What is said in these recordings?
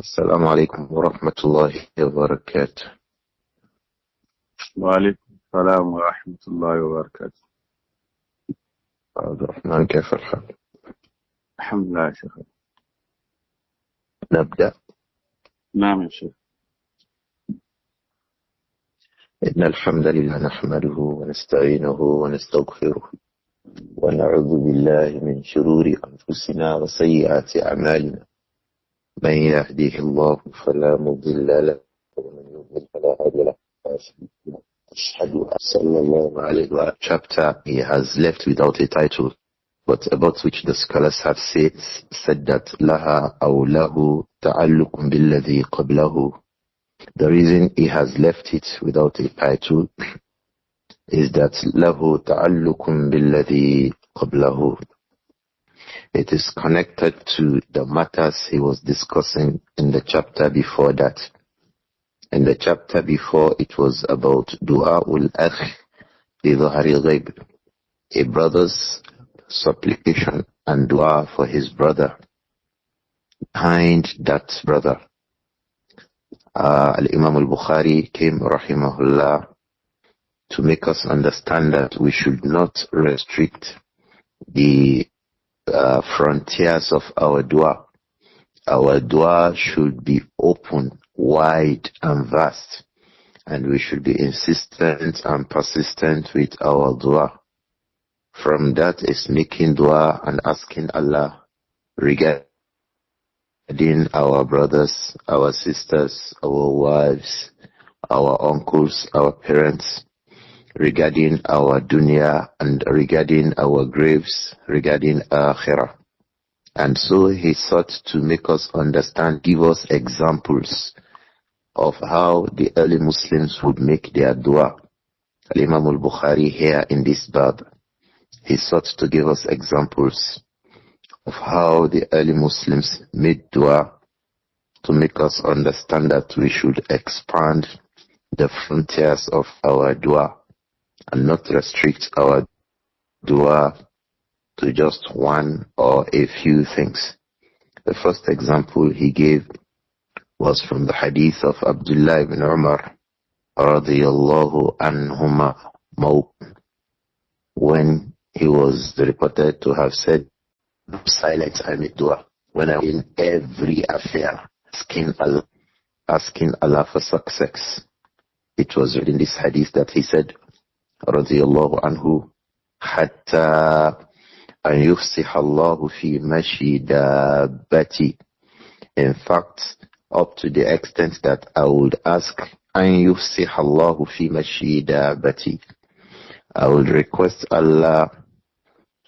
السلام عليكم ورحمة الله وبركاته. وعليكم السلام ورحمة الله وبركاته. عبد الرحمن، كيف الحال؟ الحمد لله يا شيخ. نبدأ. نعم يا شيخ. إن الحمد لله نحمده ونستعينه ونستغفره ونعوذ بالله من شرور أنفسنا وسيئات أعمالنا. من يهده الله فلا مضل له ومن يضلل فلا هادي له. أشهد أن صلى الله عليه وسلم. Chapter he has left without a title, but about which the scholars have said that لها أو له تعلق بالذي قبله. The reason he has left it without a title is that له تعلق بالذي قبله. It is connected to the matters he was discussing in the chapter before that. In the chapter before, it was about du'a'ul akh bi dhahri ghaib, a brother's supplication and dua for his brother behind that brother. Al-Imām Al-Bukhāri came rahimahullah to make us understand that we should not restrict the frontiers of our dua. Our dua should be open, wide and vast, and we should be insistent and persistent with our dua. From that is making dua and asking Allah regarding our brothers, our sisters, our wives, our uncles, our parents, regarding our dunya and regarding our graves, regarding akhirah. And so he sought to make us understand, give us examples of how the early Muslims would make their dua. Al-Imām Al-Bukhāri here in this bab, he sought to give us examples of how the early Muslims made dua to make us understand that we should expand the frontiers of our dua and not restrict our dua to just one or a few things. The first example he gave was from the hadith of Abdullah ibn Umar radiyallahu anhuma, when he was reported to have said, silent I make dua when I'm in every affair, asking Allah for success. It was read in this hadith that he said radiyallahu anhu, hatta an yufsiha Allahu fi mashi dabbati. In fact, up to the extent that I would ask an yufsiha Allahu fi mashi dabbati, I would request Allah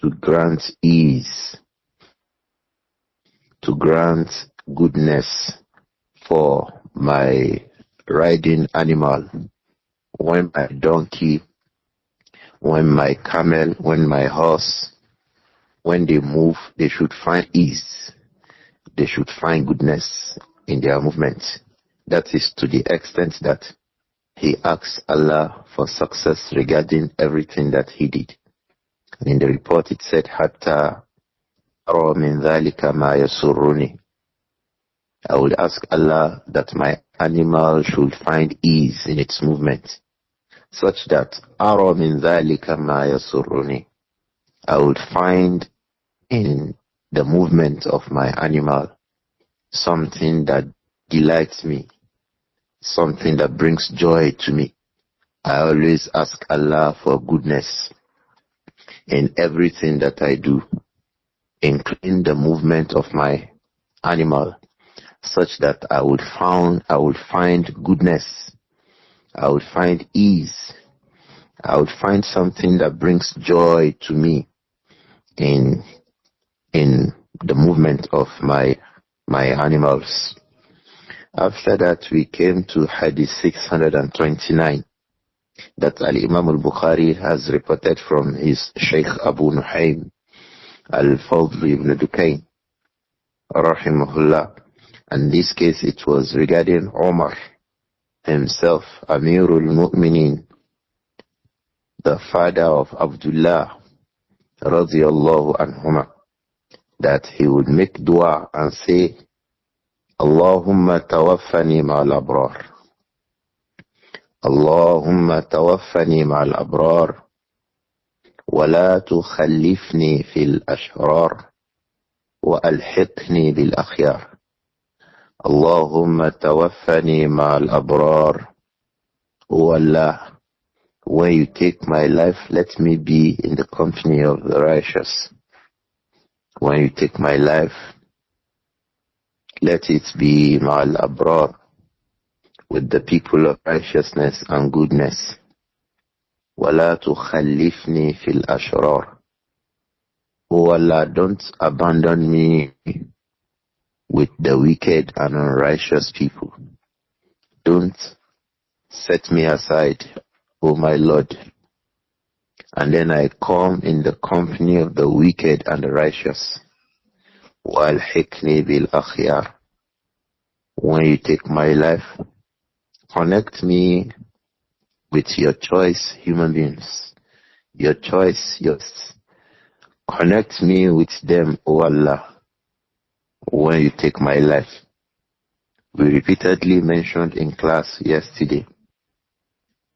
to grant ease, to grant goodness for my riding animal. When my donkey, when my camel, when my horse, when they move, they should find ease. They should find goodness in their movement. That is to the extent that he asks Allah for success regarding everything that he did. And in the report it said, Hatta ara min dhalika ma yasurruni. I would ask Allah that my animal should find ease in its movement, such that ara min dhalika ma yasurruni, I would find in the movement of my animal something that delights me, something that brings joy to me. I always ask Allah for goodness in everything that I do, including the movement of my animal, such that I would find goodness, I would find ease, I would find something that brings joy to me in the movement of my animals. After that, we came to Hadith 629 that Al-Imām Al-Bukhāri has reported from his Shaykh Abu Nuhaym Al-Fadl ibn Dukayn rahimahullah. In this case, it was regarding Umar himself, Amirul Mu'minin, the father of Abdullah radiyallahu anhuma, that he would make dua and say, اللهم توفني مع الأبرار اللهم توفني مع الأبرار ولا تخلفني في الأشرار وألحقني بالأخيار. اللهم توفني مع الأبرار. O Allah, when you take my life, let me be in the company of the righteous. When you take my life, let it be ma'al abrar, with the people of righteousness and goodness. وَلَا تُخَلِّفْنِي فِي الْأَشْرَارِ. O Allah, don't abandon me with the wicked and unrighteous people. Don't set me aside, O my Lord, and then I come in the company of the wicked and the righteous. وَأَلْحِقْنِي بِالْأَخْيَارِ. When you take my life, connect me with your choice human beings. Your choice, yours. Connect me with them, O Allah, when you take my life. We repeatedly mentioned in class yesterday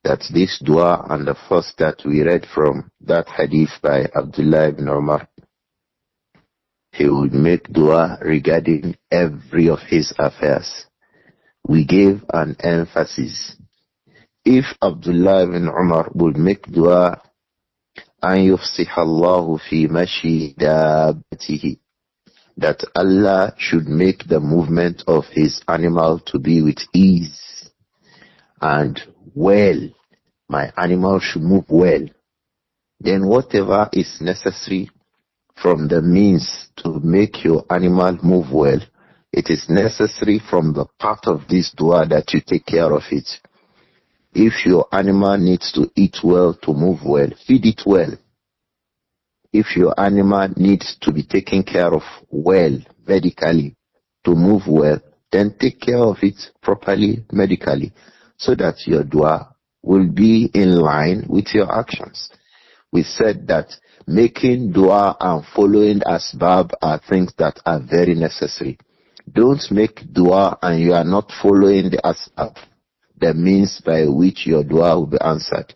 that this dua and the first that we read from that hadith by Abdullah ibn Umar, he would make dua regarding every of his affairs. We gave an emphasis. If Abdullah ibn Umar would make dua, an yufsiha Allahu fi mashi dabbatihi, that Allah should make the movement of his animal to be with ease and well, my animal should move well, then whatever is necessary from the means to make your animal move well, it is necessary from the part of this dua that you take care of it. If your animal needs to eat well to move well, feed it well. If your animal needs to be taken care of well medically to move well, then take care of it properly medically, so that your dua will be in line with your actions. We said that making dua and following asbab are things that are very necessary. Don't make dua and you are not following the asbab, the means by which your dua will be answered.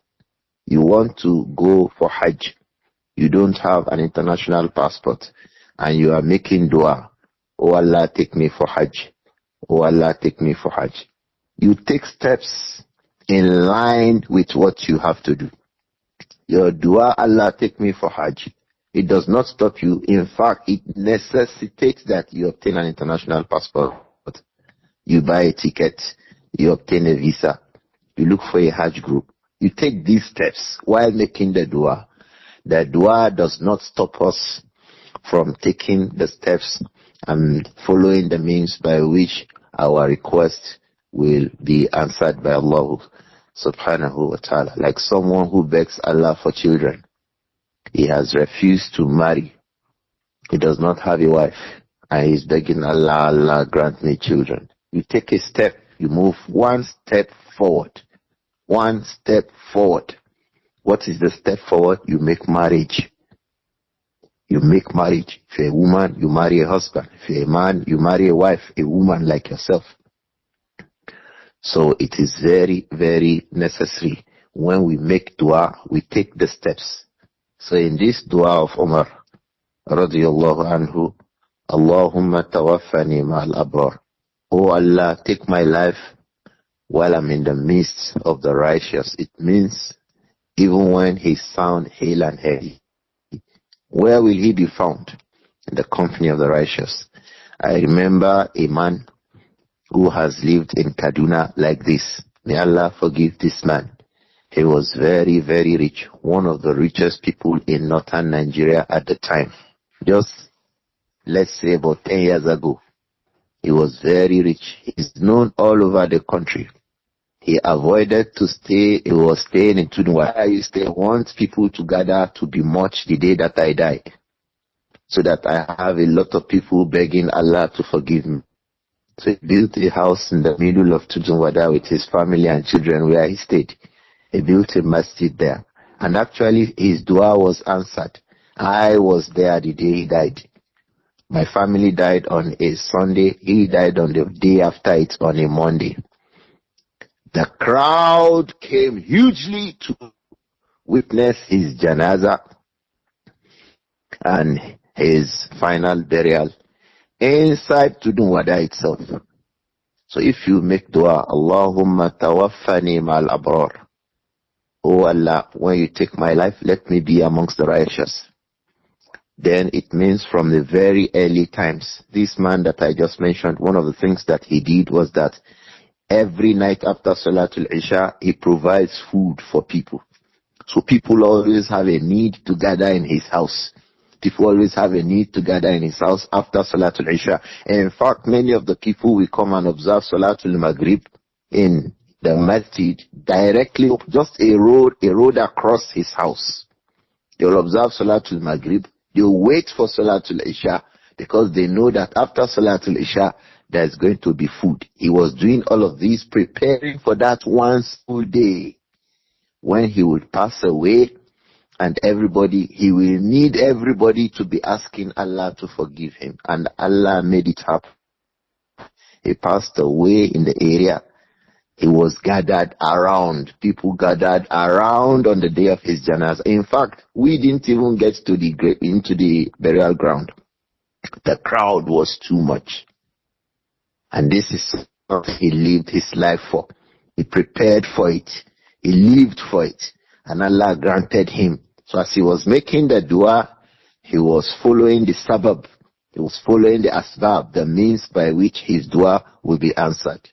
You want to go for Hajj, you don't have an international passport, and you are making dua, oh Allah, take me for Hajj. Oh Allah, take me for Hajj. You take steps in line with what you have to do. Your dua, Allah, take me for Hajj, it does not stop you. In fact, it necessitates that you obtain an international passport. You buy a ticket, you obtain a visa, you look for a Hajj group. You take these steps while making the dua. The dua does not stop us from taking the steps and following the means by which our request will be answered by Allah subhanahu wa ta'ala. Like someone who begs Allah for children. He has refused to marry. He does not have a wife. And he's begging Allah, Allah, grant me children. You take a step. You move one step forward. One step forward. What is the step forward? You make marriage. You make marriage. If you're a woman, you marry a husband. If you're a man, you marry a wife, a woman like yourself. So it is very, very necessary. When we make dua, we take the steps. So in this dua of Umar, radiyallahu anhu, Allahumma tawaffani ma'al abrar. Oh Allah, take my life while I'm in the midst of the righteous. It means even when he's sound, hale and healthy. Where will he be found? In the company of the righteous. I remember a man who has lived in Kaduna like this. May Allah forgive this man. He was very, very rich. One of the richest people in northern Nigeria at the time. Just, let's say about 10 years ago. He was very rich. He's known all over the country. He avoided to stay. He was staying in Tunua. I used to want people to gather to be much the day that I die, so that I have a lot of people begging Allah to forgive me. So he built a house in the middle of Tujunwada with his family and children where he stayed. He built a masjid there. And actually his dua was answered. I was there the day he died. My family died on a Sunday. He died on the day after it on a Monday. The crowd came hugely to witness his janaza and his final burial inside Tudun Wada itself. So if you make dua, Allahumma tawaffani ma'al abrar. Oh Allah, when you take my life, let me be amongst the righteous. Then it means from the very early times, this man that I just mentioned, one of the things that he did was that every night after Salatul Isha, he provides food for people. So people always have a need to gather in his house. People always have a need to gather in his house after Salatul Isha. And in fact, many of the people will come and observe Salatul Maghrib in the masjid directly, just a road across his house. They will observe Salatul Maghrib. They will wait for Salatul Isha because they know that after Salatul Isha, there's going to be food. He was doing all of this, preparing for that one full day when he would pass away, and he will need everybody to be asking Allah to forgive him. And Allah made it happen. He passed away in the area. He was gathered around. People gathered around on the day of his janazah. In fact, we didn't even get to into the burial ground. The crowd was too much. And this is what he lived his life for. He prepared for it. He lived for it. And Allah granted him. So as he was making the dua, he was following the sabab. He was following the asbab, the means by which his dua will be answered.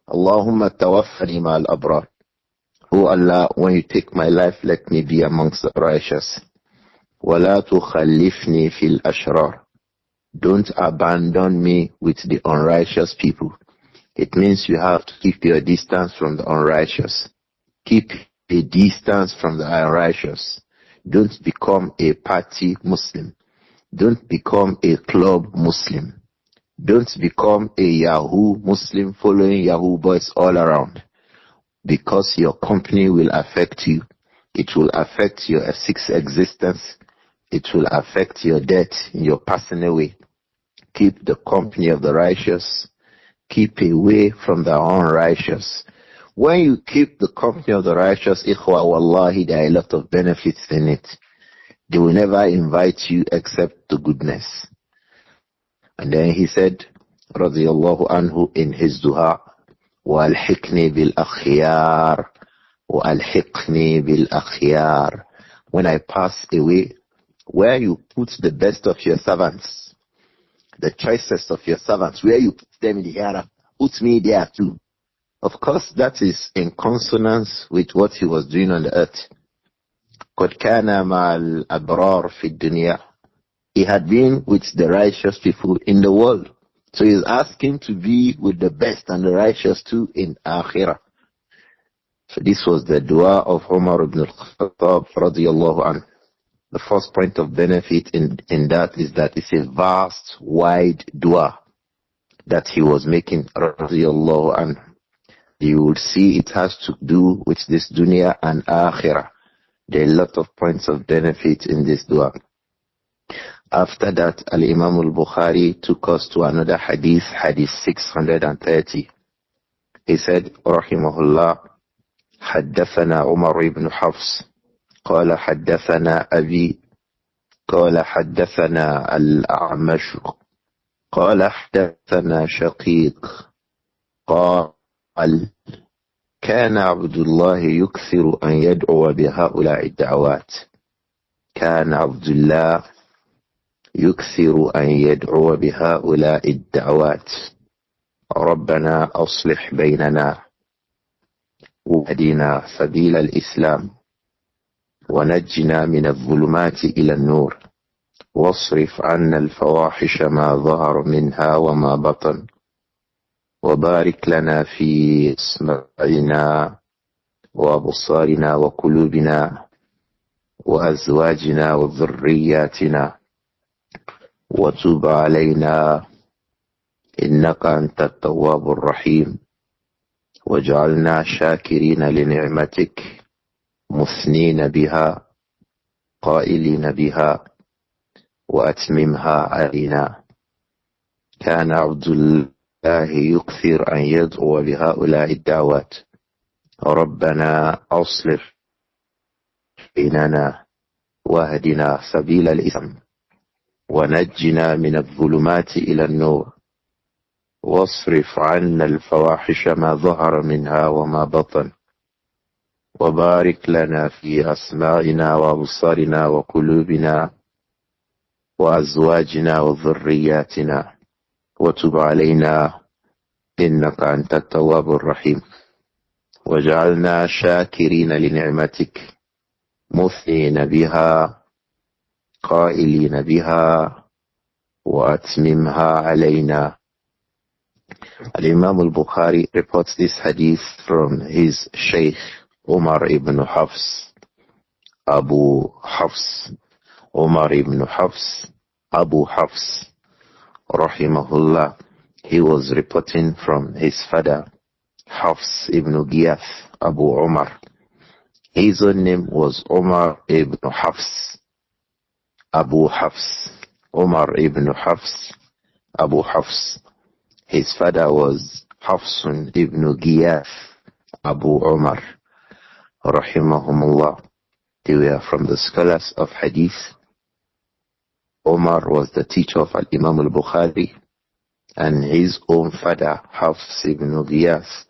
Allahumma tawaffani ma'al abrar. Oh Allah, when you take my life, let me be amongst the righteous. Wala tukhallifni fil ashrar. Don't abandon me with the unrighteous people. It means you have to keep your distance from the unrighteous. Keep a distance from the unrighteous. Don't become a party Muslim. Don't become a club Muslim. Don't become a Yahoo Muslim following Yahoo boys all around. Because your company will affect you. It will affect your sixth existence. It will affect your death in your passing away. Keep the company of the righteous. Keep away from the unrighteous. When you keep the company of the righteous, ikhwa, wallahi, there are a lot of benefits in it. They will never invite you except to goodness. And then he said, radiyallahu anhu, in his dua, وَأَلْحِقْنِي بِالْأَخْيَارِ وَأَلْحِقْنِي بِالْأَخْيَارِ. When I pass away, where you put the best of your servants, the choicest of your servants, where you put them in the hereafter, put me there too. Of course, that is in consonance with what he was doing on the earth. قَدْ كَانَ مَعَ الْأَبْرَارِ فِي الدُّنْيَا. He had been with the righteous people in the world. So he's asking to be with the best and the righteous too in Akhirah. So this was the dua of Umar ibn al-Khattab radiyallahu anhu. The first point of benefit in that is that it's a vast, wide dua that he was making radiyallahu anhu. You will see it has to do with this dunya and Akhirah. There are a lot of points of benefit in this dua. After that, Al-Imām Al-Bukhāri took us to another hadith, hadith 630. He said, rahimahullah, حدثنا عمر بن حفص قال حدثنا أبي قال حدثنا الأعمش قال حدثنا شقيق قال كان عبد الله يكثر أن يدعو بهؤلاء الدعوات. كان عبد الله يكثر أن يدعو بهؤلاء الدعوات. ربنا أصلح بيننا وهدنا سبيل الإسلام ونجنا من الظلمات إلى النور واصرف عنا الفواحش ما ظهر منها وما بطن وبارك لنا في أسماعنا وأبصارنا وقلوبنا وأزواجنا وذرياتنا وتب علينا إنك أنت التواب الرحيم واجعلنا شاكرين لنعمتك مثنين بها قائلين بها وأتممها علينا. كان عبد الله يكثر أن يدعو بهؤلاء الدعوات ربنا أصلح بيننا واهدنا سبيل الإسلام ونجنا من الظلمات إلى النور واصرف عنا الفواحش ما ظهر منها وما بطن وبارك لنا في أسماعنا وأبصارنا وقلوبنا وأزواجنا وذرياتنا وتب علينا إنك أنت التواب الرحيم وجعلنا شاكرين لنعمتك مثنين بها قائلين بها وأتممها علينا. Al-Imām Al-Bukhāri reports this hadith from his Shaykh Umar ibn Hafs, Abu Hafs, Umar ibn Hafs, Abu Hafs, rahimahullah. He was reporting from his father, Hafs ibn Giyath, Abu Umar. His own name was Umar ibn Hafs, Abu Hafs, Umar ibn Hafs, Abu Hafs. His father was Hafsun ibn Giyath, Abu Umar, rahimahumullah. They were from the scholars of hadith. Umar was the teacher of Al-Imām Al-Bukhāri, and his own father, Hafs ibn Giyath,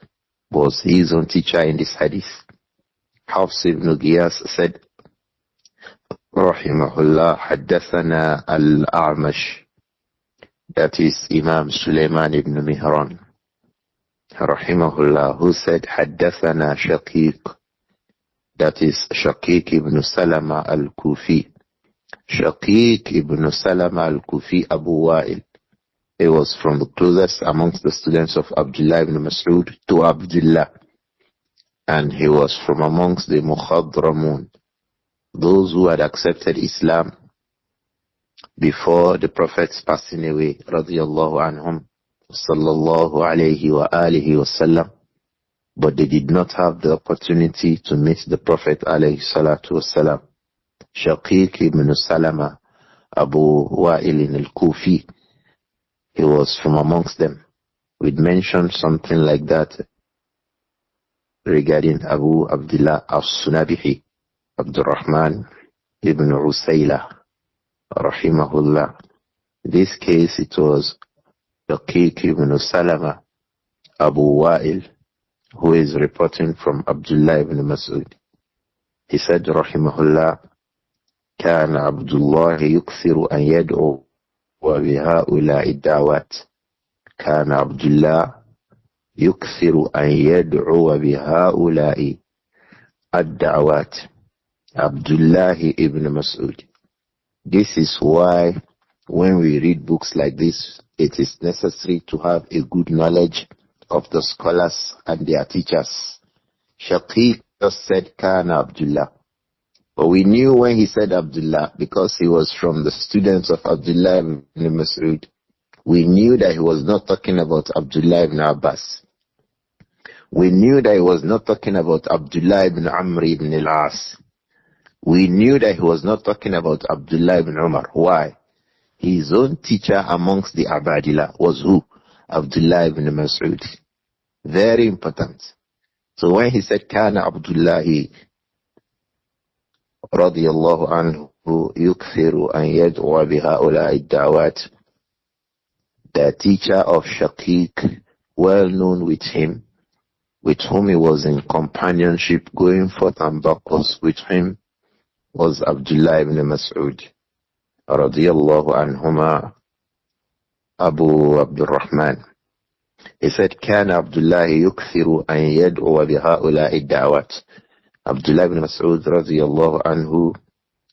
was his own teacher in this hadith. Hafs ibn Giyath said, rahimahullah, haddathana al-A'mash, that is Imam Sulaiman ibn Mihran, rahimahullah, who said, haddathana Shaykh, that is Shaykh ibn Salama al-Kufi. Shaykh ibn Salama al-Kufi Abu Wa'il. He was from the closest amongst the students of Abdullah ibn Mas'ud to Abdullah. And he was from amongst the Mukhadramun, those who had accepted Islam before the Prophet's passing away, radiyallahu anhum, sallallahu alayhi wa alihi wa sallam. But they did not have the opportunity to meet the Prophet alayhi salatu wasalam. Shaykh ibn Salama Abu Wa'il al-Kufi, he was from amongst them. We'd mentioned something like that regarding Abu Abdullah al-Sunabihi, Abdur-Rahman ibn Usayla, rahimahullah. In this case, it was Shaykh ibn Salama Abu Wa'il, who is reporting from Abdullah ibn Mas'ud. He said, rahimahullah, كان عبد الله يكثر أن يدعو بهؤلاء الدعوات. كان عبد الله يكثر أن يدعو بهؤلاء الدعوات. Abdullah ibn Mas'ud. This is why when we read books like this, it is necessary to have a good knowledge of the scholars and their teachers. Shaykh just said Kana Abdullah. But we knew when he said Abdullah, because he was from the students of Abdullah ibn Mas'ud, we knew that he was not talking about Abdullah ibn Abbas. We knew that he was not talking about Abdullah ibn Amr ibn al-As. We knew that he was not talking about Abdullah ibn Umar. Why? His own teacher amongst the Abadillah was who? Abdullah ibn Mas'ud. Very important. So when he said Kana Abdullahi radiyallahu anhu yukthiru an yad'u biha'ula'i ad-da'awat, the teacher of Shaykh, well known with him, with whom he was in companionship going forth and backwards with him, was Abdullah ibn Mas'ud radiyallahu anhuma, Abu Abdur-Rahman. He said, كان عبد الله يكثر أن يدعو بهؤلاء الدعوات. Abdullah ibn Mas'ud radiyallahu anhu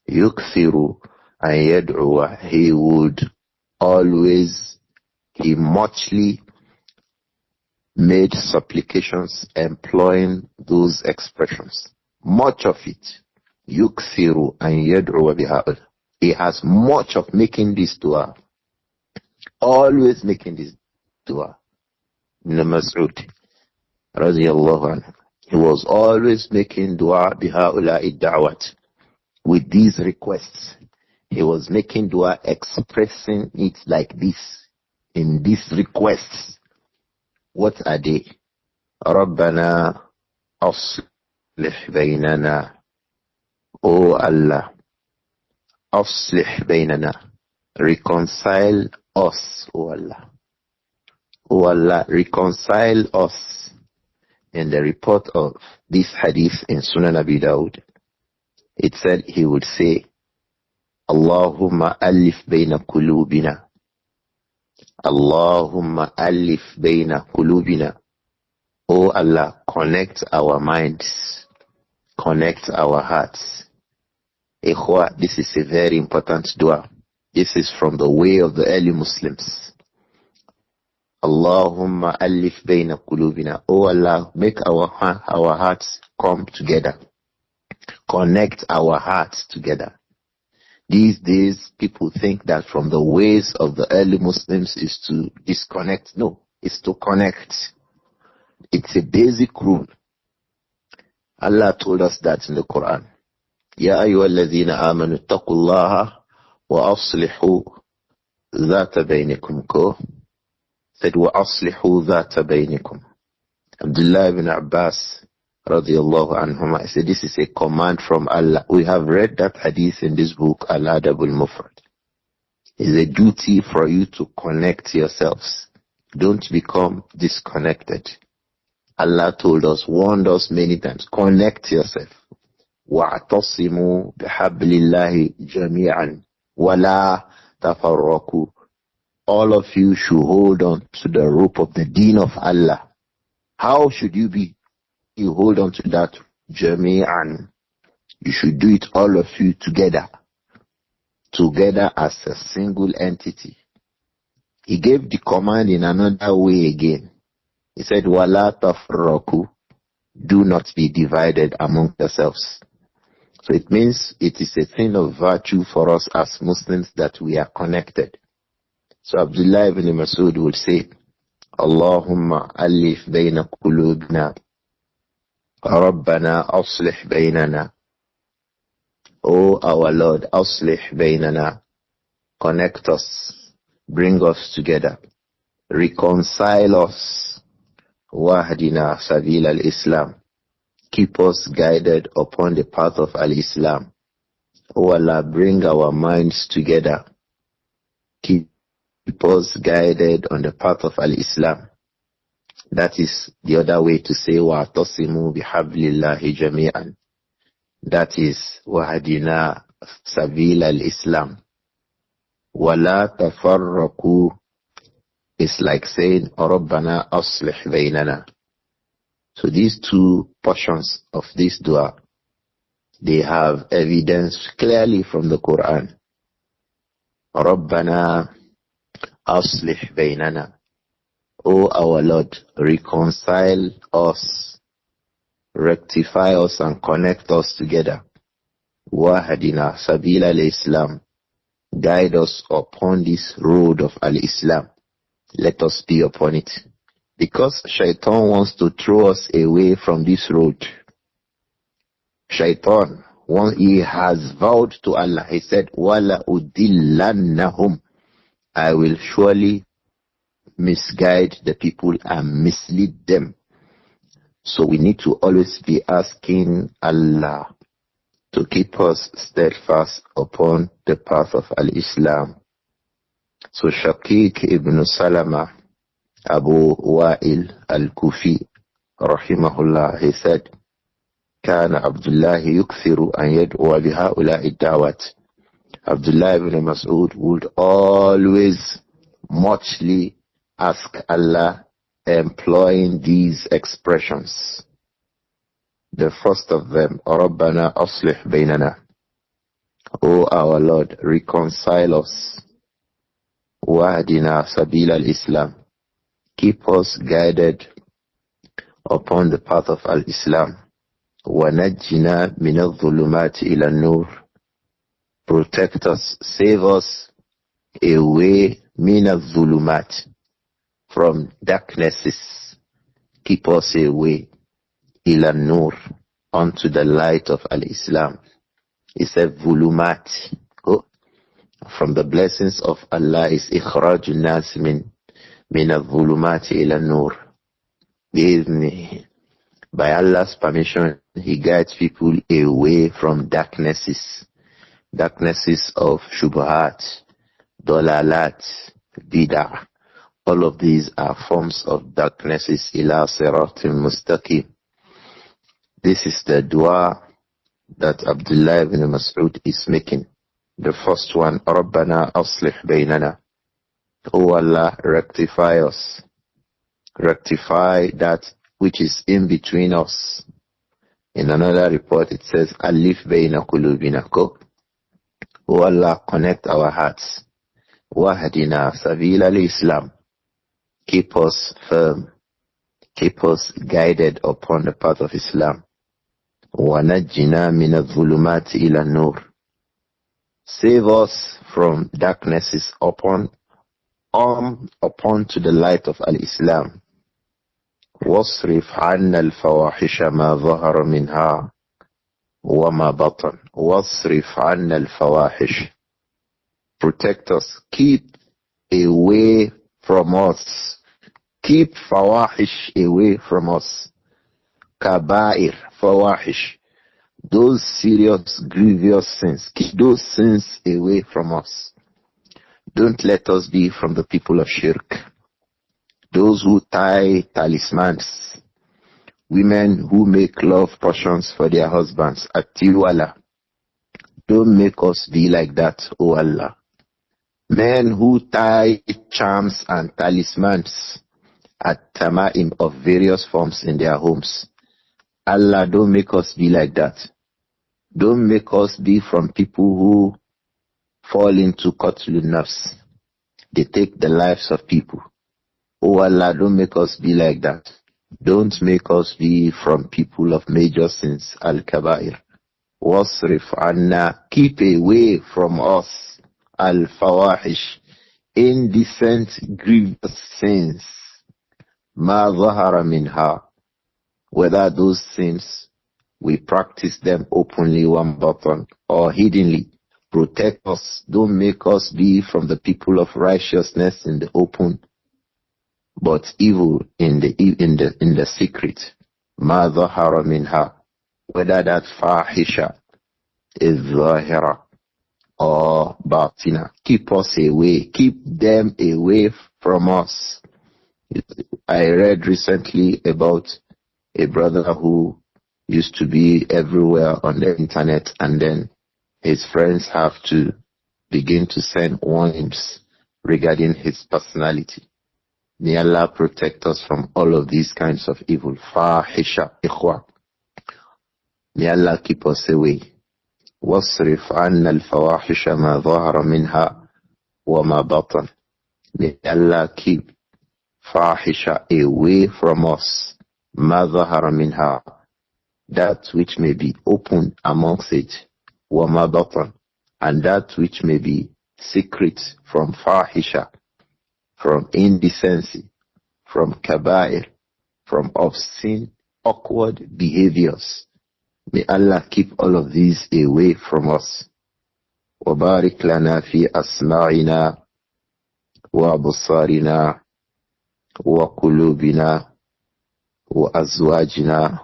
يكثر أن يدعو. He would always, he muchly made supplications employing those expressions. Much of it. يكثر أن يدعو بهؤلاء. He has much of making this dua. Always making this dua. Ibn Mas'ud radiyallahu anhu. He was always making dua biha'ula'i da'wat. With these requests, he was making dua expressing it like this. in these requests. What are they? رَبَّنَا أَصْلِحْ بَيْنَنَا. O Allah, أَصْلِحْ بَيْنَنَا. Reconcile us, O Allah. O Allah, reconcile us. In the report of this hadith in Sunan Abi Dawud, it said he would say, Allahumma alif bayna qulubina. Allahumma alif bayna qulubina. O Allah, connect our minds, connect our hearts. Ikhwa, this is a very important dua. This is from the way of the early Muslims. Allahumma alif bayna qulubina. O Allah, make our hearts come together. Connect our hearts together. These days, people think that from the ways of the early Muslims is to disconnect. No, it's to connect. It's a basic rule. Allah told us that in the Quran. Ya ayyuhalladhina amanu taqullaha wa aslihu dhata baynikum. Said wa aslihu dhata baynikum. Abdullah ibn Abbas radiyallahu anhuma said this is a command from Allah. We have read that hadith in this book, Al-Adab Al-Mufrad. It's a duty for you to connect yourselves. Don't become disconnected. Allah told us, warned us many times, connect yourself. وَاعْتَصِمُوا بِحَبْلِ اللَّهِ جَمِيعًا وَلَا تَفَرَّقُوا. All of you should hold on to the rope of the deen of Allah. How should you be? You hold on to that jami'an. You should do it, all of you together. Together as a single entity. He gave the command in another way again. He said, Wala tafraku. Do not be divided among yourselves. So it means it is a thing of virtue for us as Muslims that we are connected. So Abdullah ibn Mas'ud would say, Allahumma alif bayna qulubina. Rabbana aslih baynana. O our Lord, aslih baynana. Connect us. Bring us together. Reconcile us. Wahdina sabil al-Islam. Keep us guided upon the path of al-Islam. O Allah, bring our minds together. Keep us guided on the path of al-Islam. That is the other way to say wa'tasimu bihablillahi jami'an. That is wahdina sabil al-Islam. Wala tafarraqu is like saying Rabbana aslih baynana. So these two portions of this dua, they have evidence clearly from the Quran. Rabbana aslih baynana. O our Lord, reconcile us, rectify us and connect us together. Wahdina sabil al-Islam. Guide us upon this road of al-Islam. Let us be upon it. Because Shaitan wants to throw us away from this road. Shaitan, he has vowed to Allah. He said, Wala udillannahum. I will surely misguide the people and mislead them. So we need to always be asking Allah to keep us steadfast upon the path of al-Islam. So Shaykh ibn Salama, Abu Wa'il al-Kufi, rahimahullah, he said, كان عبد الله يكثر أن يدعو بهؤلاء الدعوات. Abdullah ibn Mas'ud would always muchly ask Allah employing these expressions. The first of them, رَبَّنَا أَصْلِحْ بَيْنَنَا. O our Lord, reconcile us. وَاهْدِنَا سَبِيلَ الْإِسْلَامِ. Keep us guided upon the path of al-Islam. وَنَجِّنَا مِنَ الظُّلُمَاتِ إِلَى النُّورِ. Protect us, save us away مِنَ الظُّلُمَاتِ, from darknesses. Keep us away إِلَى النُّورِ, unto the light of al-Islam. He said ظُلُمَاتِ. From the blessings of Allah is إِخْرَاجُ النَّاسِ مِنْ min al-zulumati ila an-nur. By Allah's permission, He guides people away from darknesses of shubuhat, dalalat, bid'ah. All of these are forms of darknesses. Ila siratim mustaqim. This is the dua that Abdullah ibn Mas'ud is making. The first one, Rabbana aslih baynana. O Allah, rectify us. Rectify that which is in between us. In another report it says, Alif bayna qulubina. O Allah, connect our hearts. Wahdina sabila al-Islam. Keep us firm. Keep us guided upon the path of Islam. وَنَجِّنَا مِنَ الظُّلُمَاتِ إِلَى النُّورِ. Save us from darknesses upon to the light of Al-Islam. وَاصْرِفْ عَنَّا الْفَوَاحِشَ مَا ظَهَرَ مِنْهَا وَمَا بَطَنَ. وَاصْرِفْ عَنَّا الْفَوَاحِشَ. Protect us. Keep away from us. Keep fawahish away from us. Kaba'ir, fawahish. Those serious, grievous sins. Keep those sins away from us. Don't let us be from the people of shirk. Those who tie talismans. Women who make love potions for their husbands. At-Tibyān. Don't make us be like that, O Allah. Men who tie charms and talismans at tama'im of various forms in their homes. Allah, don't make us be like that. Don't make us be from people who fall into qatlun nafs. They take the lives of people. Oh Allah, don't make us be like that. Don't make us be from people of major sins. Al-Kaba'ir. Wasrif anna. Keep away from us. Al-Fawahish. Indecent, grievous sins. Ma zahara minha. Whether those sins, we practice them openly, one button, or hiddenly. Protect us. Don't make us be from the people of righteousness in the open, but evil in the secret. Ma zahara minha. Whether that fahisha is zahira or batina. Keep us away. Keep them away from us. I read recently about a brother who used to be everywhere on the internet, and then his friends have to begin to send warnings regarding his personality. May Allah protect us from all of these kinds of evil. Fahisha, ikhwa. May Allah keep us away. وَاصْرِفْ عَنَّا الْفَوَاحِشَ مَا ظَهَرَ مِنْهَا وَمَا بَطَنَ. May Allah keep fahisha away from us. مَا ظَهَرَ مِنْهَا. That which may be open amongst it. وَمَا بَطَنَ. And that which may be secret from fahisha, from indecency, from kaba'ir, from obscene, awkward behaviors. May Allah keep all of these away from us. وَبَارِكْ لَنَا فِي أَسْمَاعِنَا وَأَبْصَارِنَا وَقُلُوبِنَا وَأَزْوَاجِنَا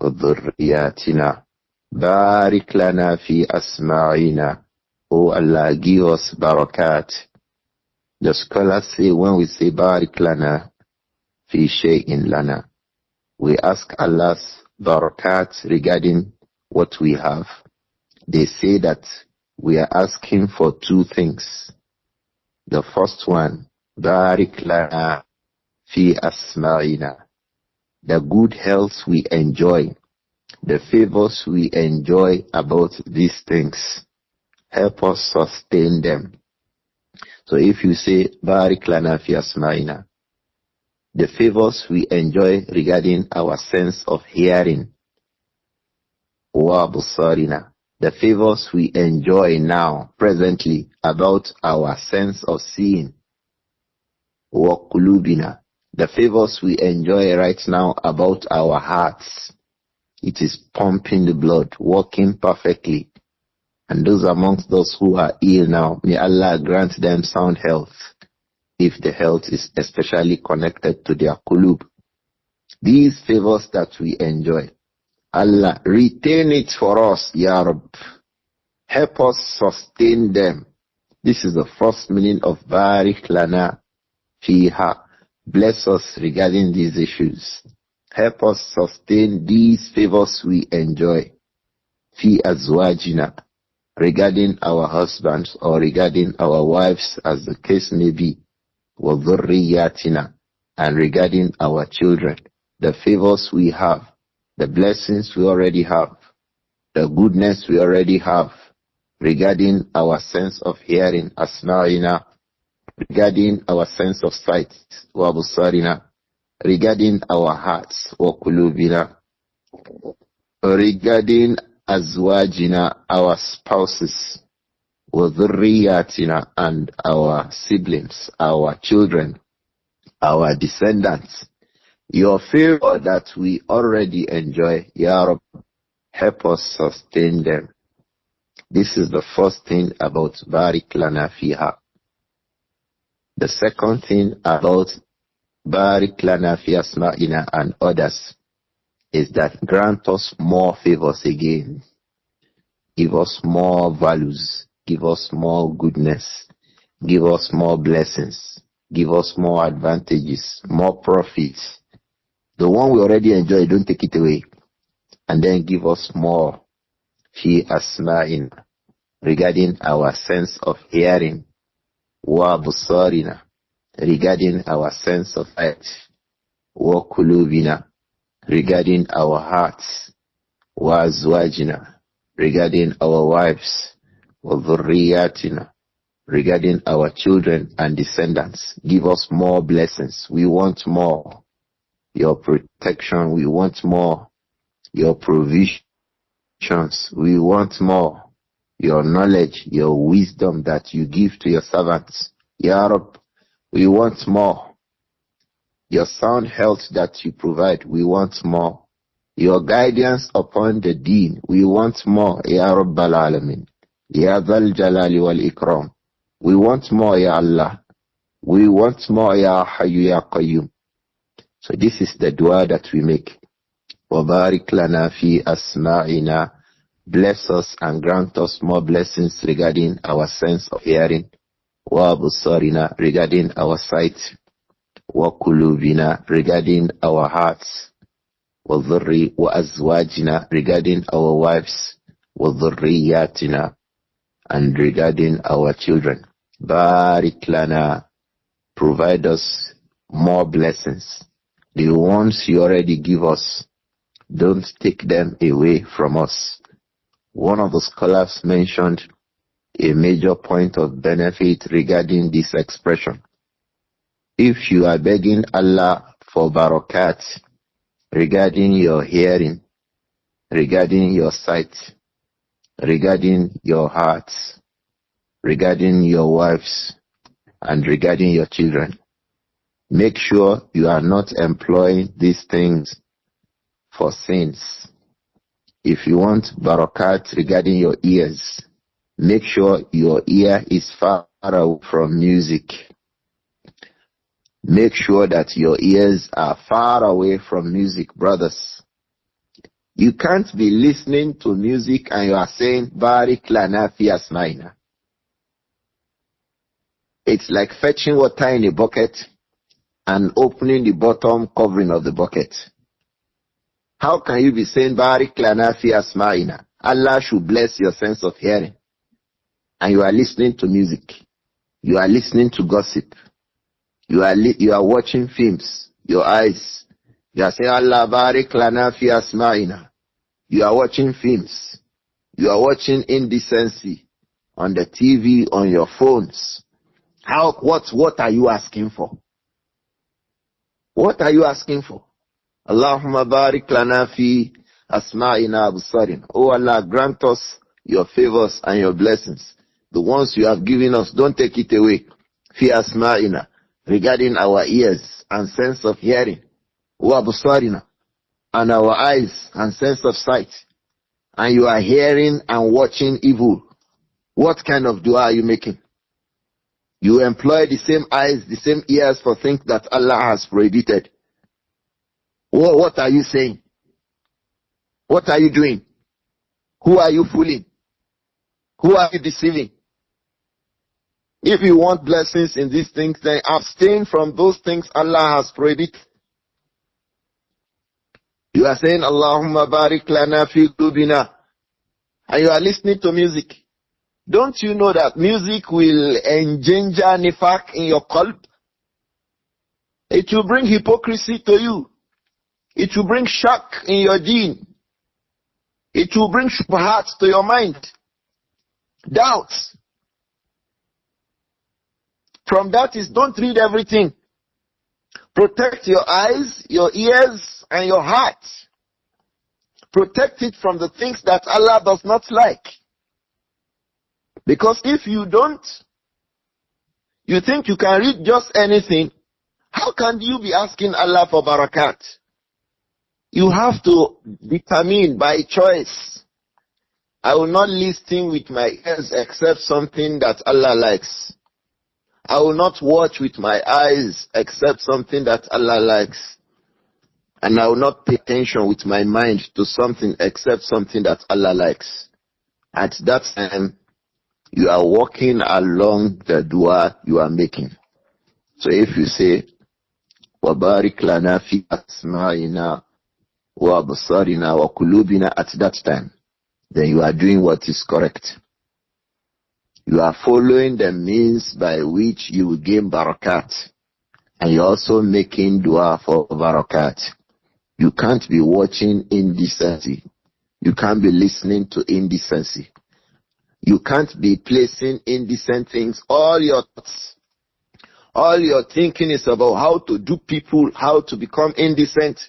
وَذُرِّيَّاتِنَا. بَارِكْ لَنَا فِي أَسْمَاعِنَا. Oh Allah, give us barakat. The scholars say when we say Barik lana fi shay'in lana, we ask Allah's barakat regarding what we have. They say that we are asking for two things. The first one, Barik lana fi asma'ina. The good health we enjoy, the favors we enjoy about these things, help us sustain them. So if you say, Barik lana fi asma'ina, the favors we enjoy regarding our sense of hearing, wa absarina, the favors we enjoy now, presently, about our sense of seeing, wa qulubina, the favors we enjoy right now about our hearts. It is pumping the blood, working perfectly. And those amongst those who are ill now, may Allah grant them sound health. if the health is especially connected to their qulub. These favors that we enjoy, Allah, retain it for us, Ya Rabb. Help us sustain them. This is the first meaning of Barik Lana Fiha. Bless us regarding these issues. Help us sustain these favors we enjoy. Fi azwajina, regarding our husbands or regarding our wives, as the case may be. Wa dhurriyatina, and regarding our children. The favors we have, the blessings we already have, the goodness we already have, regarding our sense of hearing, asma'ina, regarding our sense of sight, wa busarina, regarding our hearts, wa kulubina, regarding azwajina, our spouses, wa dhurriyatina, and our siblings, our children, our descendants. Your favor that we already enjoy, Ya Rabb, help us sustain them. This is the first thing about Barik Lana Fiha. The second thing about Barik Lana Fi Asma'ina and others is that grant us more favors again. Give us more values. Give us more goodness. Give us more blessings. Give us more advantages, more profits. The one we already enjoy, don't take it away. And then give us more. Fi asma'in, regarding our sense of hearing. Wa busarina, regarding our sense of sight. Wa kulubina, regarding our hearts. Wa azwajina, regarding our wives. Wa dhurriyatina, regarding our children and descendants. Give us more blessings. We want more. Your protection, we want more. Your provisions, we want more. Your knowledge, your wisdom that you give to your servants, Ya Rabb, we want more. Your sound health that you provide, we want more. Your guidance upon the deen, we want more, Ya Rabbal Alamin. Ya Dhal Jalali wal Ikram. We want more, Ya Allah. We want more, Ya Hayyu Ya Qayyum. So this is the dua that we make. وَبَارِكْ لَنَا فِي أَسْمَاعِنَا. Bless us and grant us more blessings regarding our sense of hearing. وَأَبْصَارِنَا, regarding our sight. وَقُلُوبِنَا, regarding our hearts. وَأَزْوَاجِنَا, regarding our wives. وَذُرِّيَّاتِنَا, and regarding our children. بَارِكْ لَنَا, provide us more blessings. The ones you already give us, don't take them away from us. One of the scholars mentioned a major point of benefit regarding this expression. If you are begging Allah for barakat regarding your hearing, regarding your sight, regarding your hearts, regarding your wives, and regarding your children, make sure you are not employing these things for sins. If you want barakat regarding your ears, make sure your ear is far away from music. Make sure that your ears are far away from music, brothers. You can't be listening to music and you are saying, Barik lana fi asmaina. It's like fetching water in a bucket and opening the bottom covering of the bucket. How can you be saying, Barik lana fi asma'ina? Allah should bless your sense of hearing. And you are listening to music. You are listening to gossip. You are watching films. Your eyes. You are saying, Allah barik lana fi asma'ina. You are watching films. You are watching indecency on the TV, on your phones. What are you asking for? What are you asking for? Allahumma barik lana fi asma'ina absarin. Oh Allah, grant us your favors and your blessings. The ones you have given us, don't take it away. Fi asma'ina, regarding our ears and sense of hearing. Wa absarina, and our eyes and sense of sight. And you are hearing and watching evil. What kind of dua are you making? You employ the same eyes, the same ears for things that Allah has prohibited. What are you saying? What are you doing? Who are you fooling? Who are you deceiving? If you want blessings in these things, then abstain from those things Allah has prohibited. You are saying, Allahumma barik lana fi qulubina, and you are listening to music. Don't you know that music will engender nifaq in your qalb? It will bring hypocrisy to you. It will bring shock in your deen. It will bring shubhat to your mind. Doubts. From that is, don't read everything. Protect your eyes, your ears, and your heart. Protect it from the things that Allah does not like. Because if you don't, you think you can read just anything, how can you be asking Allah for barakat? You have to determine by choice. I will not listen with my ears except something that Allah likes. I will not watch with my eyes except something that Allah likes. And I will not pay attention with my mind to something except something that Allah likes. At that time, you are walking along the dua you are making. So if you say, وَبَارِكْ لَنَا فِي أَسْمَاعِنَا وَأَبْصَارِنَا وَقُلُوبِنَا, at that time, then you are doing what is correct. You are following the means by which you will gain barakat. And you're also making dua for barakat. You can't be watching indecency. You can't be listening to indecency. You can't be placing indecent things. All your thoughts, all your thinking is about how to dupe people, how to become indecent,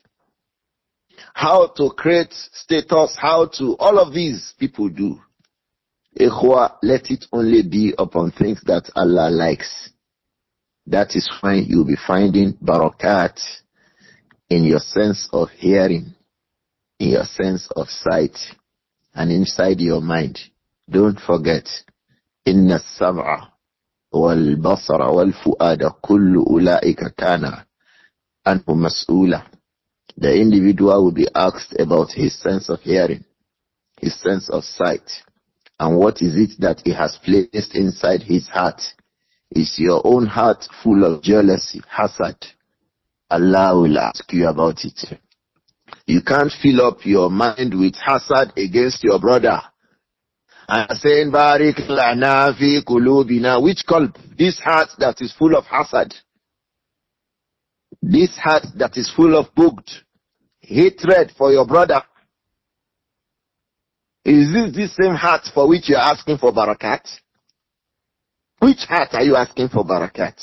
how to create status, how to, all of these people do. Ikhwa, let it only be upon things that Allah likes. That is when you'll be finding barakat in your sense of hearing, in your sense of sight, and inside your mind. Don't forget, inna as-sam'a wal basara wal fu'ada kullu ulaika kana anhu mas'ula. The individual will be asked about his sense of hearing, his sense of sight, and what is it that he has placed inside his heart. Is your own heart full of jealousy, hasad? Allah will ask you about it. You can't fill up your mind with hasad against your brother and saying, Barik lana fi qulubina. Which qalb? This heart that is full of hasad. This heart that is full of bughd, hatred for your brother. Is this the same heart for which you are asking for barakat? Which heart are you asking for barakat?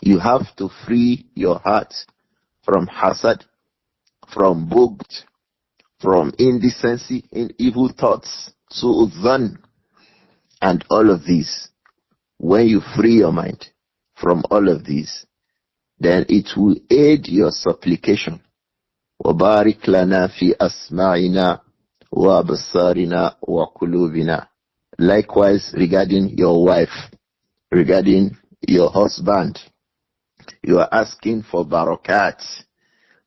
You have to free your heart from hasad, from bughd, from indecency, in evil thoughts, su'udhan, and all of these. When you free your mind from all of these, then it will aid your supplication. وَبَارِكْ لَنَا فِي أَسْمَاعِنَا وَأَبْصَارِنَا وَقُلُوبِنَا. Likewise, regarding your wife, regarding your husband, you are asking for barakat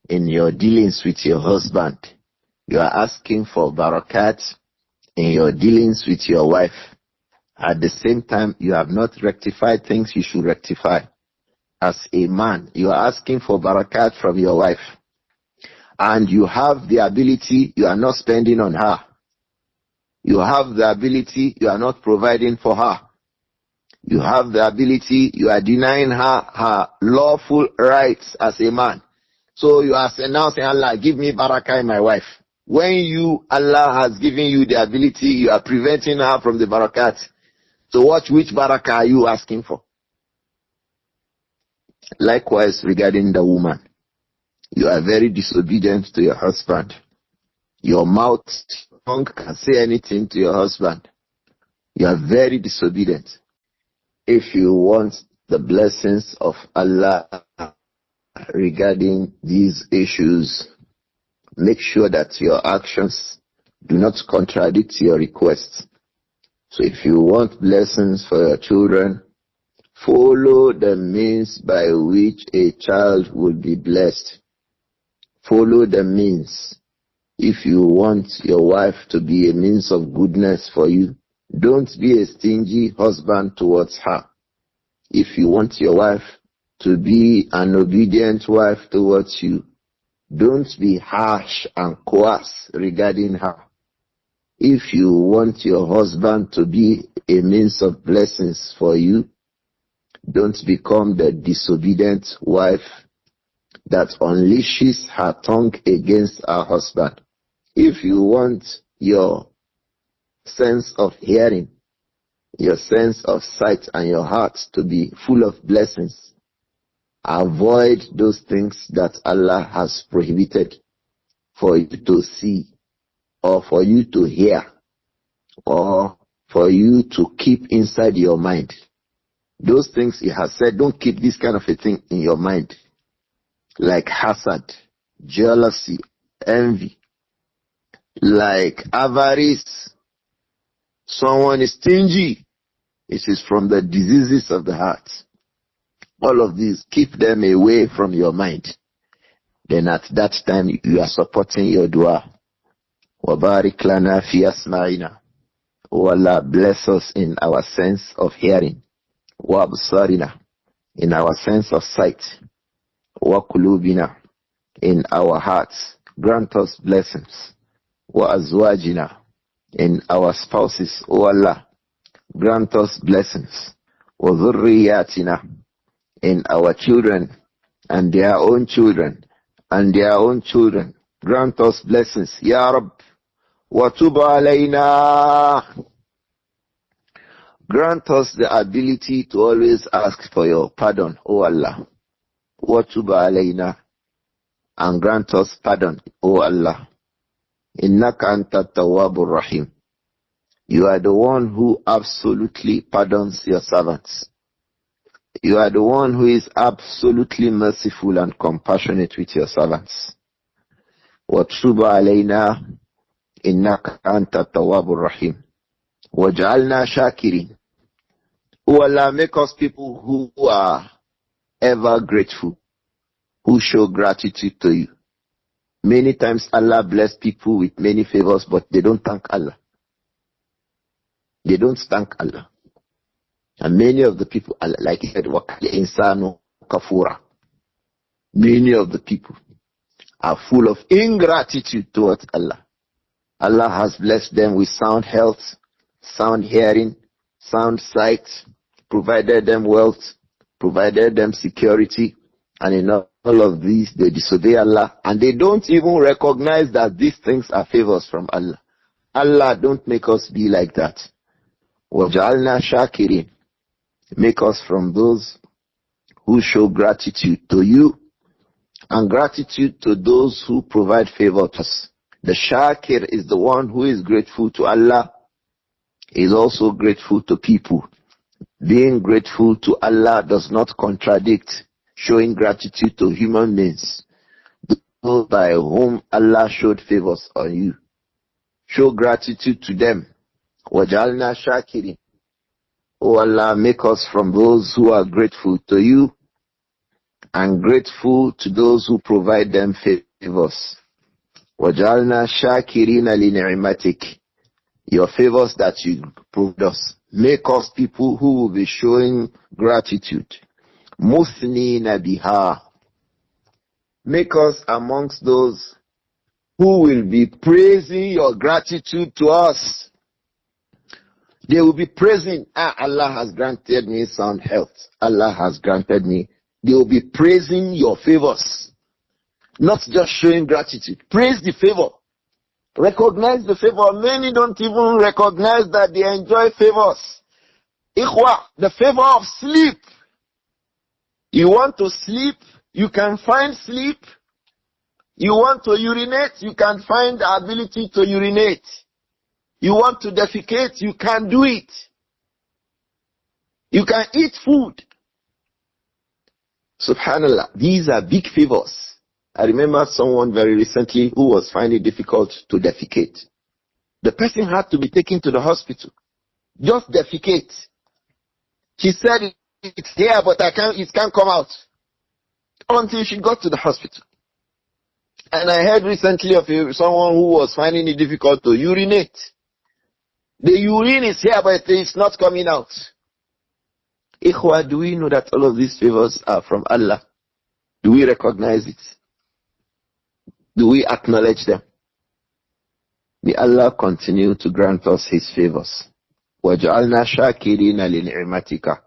in your dealings with your husband. You are asking for barakat in your dealings with your wife. At the same time, you have not rectified things you should rectify. As a man, you are asking for barakat from your wife. And you have the ability, you are not spending on her. You have the ability, you are not providing for her. You have the ability, you are denying her her lawful rights as a man. So you are now saying, Allah, give me barakah in my wife. When you, Allah has given you the ability, you are preventing her from the barakat. So which barakah are you asking for? Likewise, regarding the woman, you are very disobedient to your husband. Your mouth, tongue can say anything to your husband. You are very disobedient. If you want the blessings of Allah regarding these issues, make sure that your actions do not contradict your requests. So if you want blessings for your children, Follow the means by which a child will be blessed. Follow the means. If you want your wife to be a means of goodness for you, don't be a stingy husband towards her. If you want your wife to be an obedient wife towards you, don't be harsh and coarse regarding her. If you want your husband to be a means of blessings for you, don't become the disobedient wife that unleashes her tongue against her husband. If you want your sense of hearing, your sense of sight, and your heart to be full of blessings, avoid those things that Allah has prohibited for you to see, or for you to hear, or for you to keep inside your mind. Those things He has said, don't keep this kind of a thing in your mind. Like hasad, jealousy, envy, like avarice. Someone is stingy. It is from the diseases of the heart. All of these, keep them away from your mind. Then at that time, you are supporting your dua. وَبَارِكْ لَنَا فِي أَسْمَعِنَا. O Allah, bless us in our sense of hearing. وَأَبْصَارِنَا, in our sense of sight. وَقُلُوبِنَا, in our hearts. Grant us blessings. وَأَزْوَاجِنَا, in our spouses. O Allah, grant us blessings. وَذُرِّيَّاتِنَا, in our children and their own children and their own children. Grant us blessings. Ya Rabb. وَتُبْ عَلَيْنَا, grant us the ability to always ask for your pardon, O Allah. وَتُبْ عَلَيْنَا, and grant us pardon, O Allah. إِنَّكَ أَنْتَ التَّوَّابُ الرَّحِيمُ. You are the one who absolutely pardons your servants. You are the one who is absolutely merciful and compassionate with your servants. وَتُبْ عَلَيْنَا إِنَّكَ أَنْتَ التَّوَّابُ الرَّحِيمُ. وَجْعَلْنَا شَاكِرِينَ. O Allah, make us people who are ever grateful, who show gratitude to you. Many times Allah bless people with many favors, but they don't thank Allah. They don't thank Allah. And many of the people, like he said, وَكَلِ إِنسَانُ كَفُورًا. Many of the people are full of ingratitude towards Allah. Allah has blessed them with sound health, sound hearing, sound sight, provided them wealth, provided them security, and in all of these they disobey Allah, and they don't even recognize that these things are favors from Allah. Allah, don't make us be like that. وَجَعَلْنَا شَاكِرِينَ. Make us from those who show gratitude to you and gratitude to those who provide favor to us. The Shakir is the one who is grateful to Allah, is also grateful to people. Being grateful to Allah does not contradict showing gratitude to human beings, those by whom Allah showed favors on you. Show gratitude to them. وَجَعَلْنَا شَاكِرِينَ. O Allah, make us from those who are grateful to you and grateful to those who provide them favors. وَجَعَلْنَا شَاكِرِينَ لِنِعْمَتِكَ. Your favors that you proved us. Make us people who will be showing gratitude. مُثْنِينَ بِهَا. Make us amongst those who will be praising your gratitude to us. They will be praising, Allah has granted me sound health. Allah has granted me. They will be praising your favors. Not just showing gratitude. Praise the favor. Recognize the favor. Many don't even recognize that they enjoy favors. Ikhwa, the favor of sleep. You want to sleep, you can find sleep. You want to urinate, you can find the ability to urinate. You want to defecate, you can do it. You can eat food. Subhanallah, these are big favors. I remember someone very recently who was finding it difficult to defecate. The person had to be taken to the hospital. Just defecate. She said it's here, but it can't come out. Until she got to the hospital. And I heard recently of someone who was finding it difficult to urinate. The urine is here, but it's not coming out. Ikhwa, do we know that all of these favors are from Allah? Do we recognize it? Do we acknowledge them? May Allah continue to grant us His favors. وَجَعَلْنَا شَاكِرِينَ لِنِعْمَتِكَ.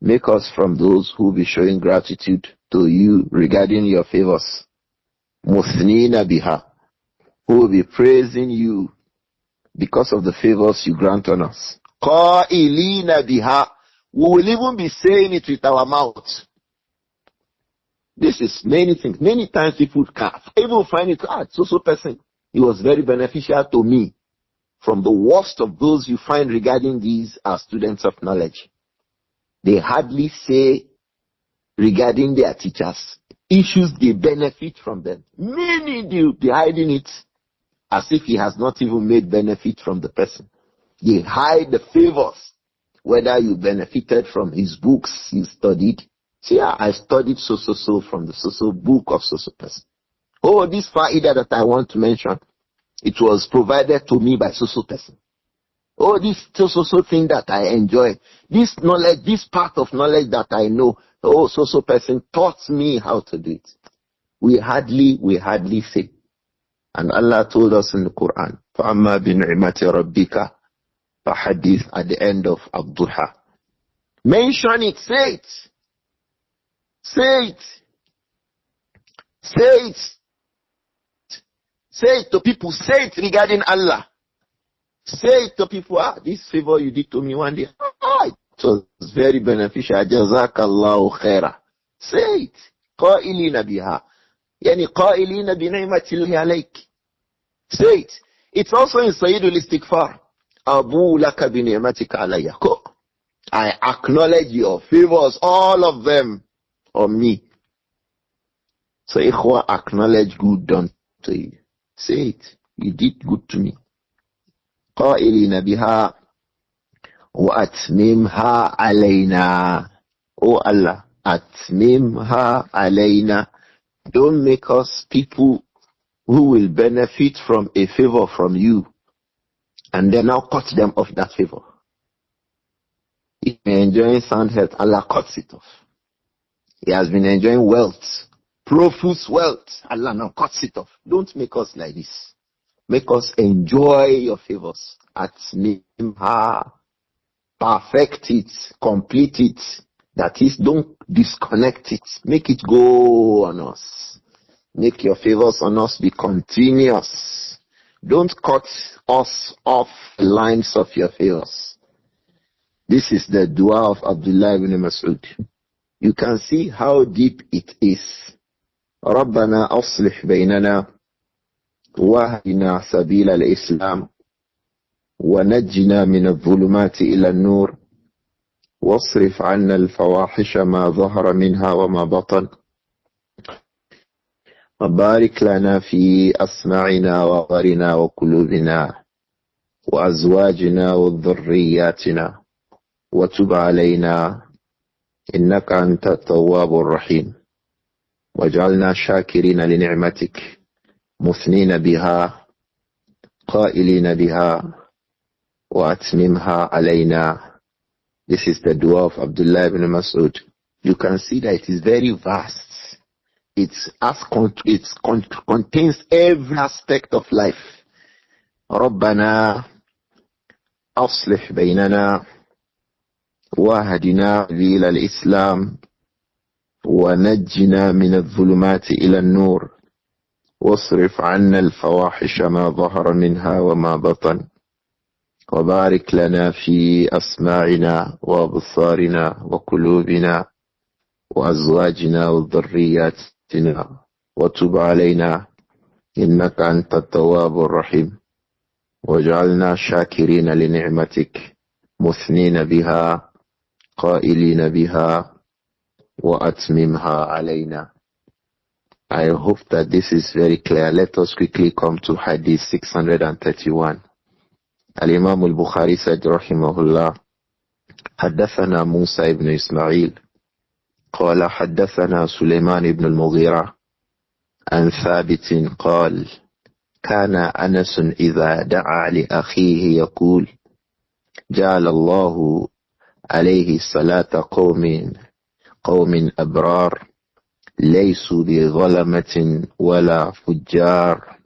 Make us from those who will be showing gratitude to you regarding your favors. مُثْنِينَ بِهَا. Who will be praising you because of the favors you grant on us. قَائِلِينَ بِهَا. We will even be saying it with our mouth. This is many things. Many times people can even find it, so person, he was very beneficial to me. From the worst of those you find regarding these are students of knowledge. They hardly say regarding their teachers issues they benefit from them. Many do, they hiding it as if he has not even made benefit from the person. They hide the favors. Whether you benefited from his books you studied. See, I studied so from the so book of so person. Oh, this faida that I want to mention, it was provided to me by so person. Oh, this so thing that I enjoy, this knowledge, this part of knowledge that I know, oh, so person taught me how to do it. We hardly say. And Allah told us in the Quran, فَأَمَّا بِنِعْمَةِ رَبِّكَ فَحَدِّثْ at the end of Abdullah. Mention it, say it. Say it. Say it. Say it to people. Say it regarding Allah. Say it to people. This favor you did to me one day. It was very beneficial. Jazakallahu khaira. Say it. قائلين بها. يعني قائلين بنعمة الله عليك. Say it. It's also in Sayyid al-Istighfar. Abu laka bini'matika alayya. I acknowledge your favors, all of them, on me. So ikhwa, acknowledge good done to you. Say it. You did good to me. قائلين بها وأتممها علينا. Oh Allah, أتممها علينا. Don't make us people who will benefit from a favor from you and then now cut them off that favor. If you're enjoying sound health, Allah cuts it off. He has been enjoying wealth, profuse wealth. Allah now cuts it off. Don't make us like this. Make us enjoy your favors. Atmimha. Perfect it. Complete it. That is, don't disconnect it. Make it go on us. Make your favors on us be continuous. Don't cut us off the lines of your favors. This is the dua of Abdullah ibn Mas'ud. You can see how deep it is. رَبَّنَا أَصْلِحْ بَيْنَنَا وَاهْدِنَا سَبِيلَ الْإِسْلَامِ وَنَجِّنَا مِنَ الظُّلُمَاتِ إِلَى النُّورِ وَاصْرِفْ عَنَّا الْفَوَاحِشَ مَا ظَهَرَ مِنْهَا وَمَا بَطَنَ وبارك لنا في أسماعنا وأبصارنا وقلوبنا وأزواجنا وذرياتنا وتب علينا إنك أنت التواب الرحيم واجعلنا شاكرين لنعمتك مثنين بها قائلين بها وأتممها علينا. This is the dua of Abdullah ibn Mas'ud. You can see that it is very vast. It contains every aspect of life. ربنا أصلح بيننا واهدنا إلى الإسلام ونجنا من الظلمات إلى النور واصرف عنا الفواحش ما ظهر منها وما بطن وبارك لنا في أسماعنا وأبصارنا وقلوبنا وأزواجنا وذرياتنا وتب علينا إنك أنت التواب الرحيم واجعلنا شاكرين لنعمتك مثنين بها قائلين بها وأتممها علينا. I hope that this is very clear. Let us quickly come to Hadith 631. Al-Imām Al-Bukhāri said, rahimahullah, حدثنا موسى بن إسماعيل قال حدثنا سليمان بن المغيرة عن ثابت قال كان أنس إذا دعا لأخيه يقول جعل الله عليه صلاة قوم أبرار ليسوا بظلمة ولا فجار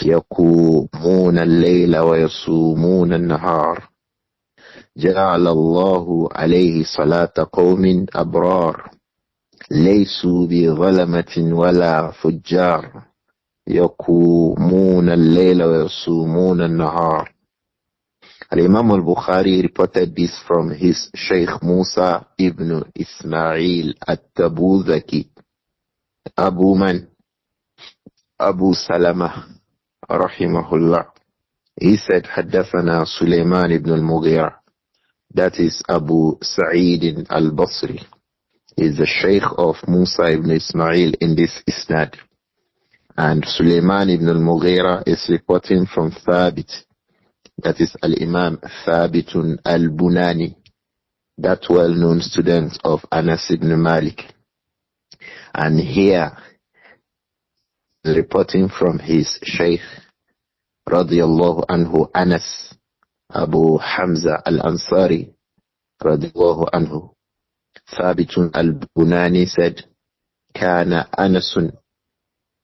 يقومون الليل ويصومون النهار جعل الله عليه صلاة قوم أبرار ليسوا بظلمة ولا فجار يقومون الليل ويصومون النهار. Al-Imām Al-Bukhāri reported this from his Shaykh Musa ibn Ismā'īl At-Tabūzaki, Abu Salama, rahimahullah. He said, حدثنا Sulaiman ibn al-Mughira. That is Abu Sa'id al-Basri. He is the Shaykh of Musa ibn Ismā'īl in this isnad. And Sulaiman ibn al-Mughira is reporting from Thabit. That is Al-Imām Thabitun al-Bunani, that well-known student of Anas ibn Malik. And here, reporting from his Shaykh, radiyallahu anhu, Anas, Abu Hamza al-Ansari, radiyallahu anhu, Thabitun al-Bunani said, كان أنس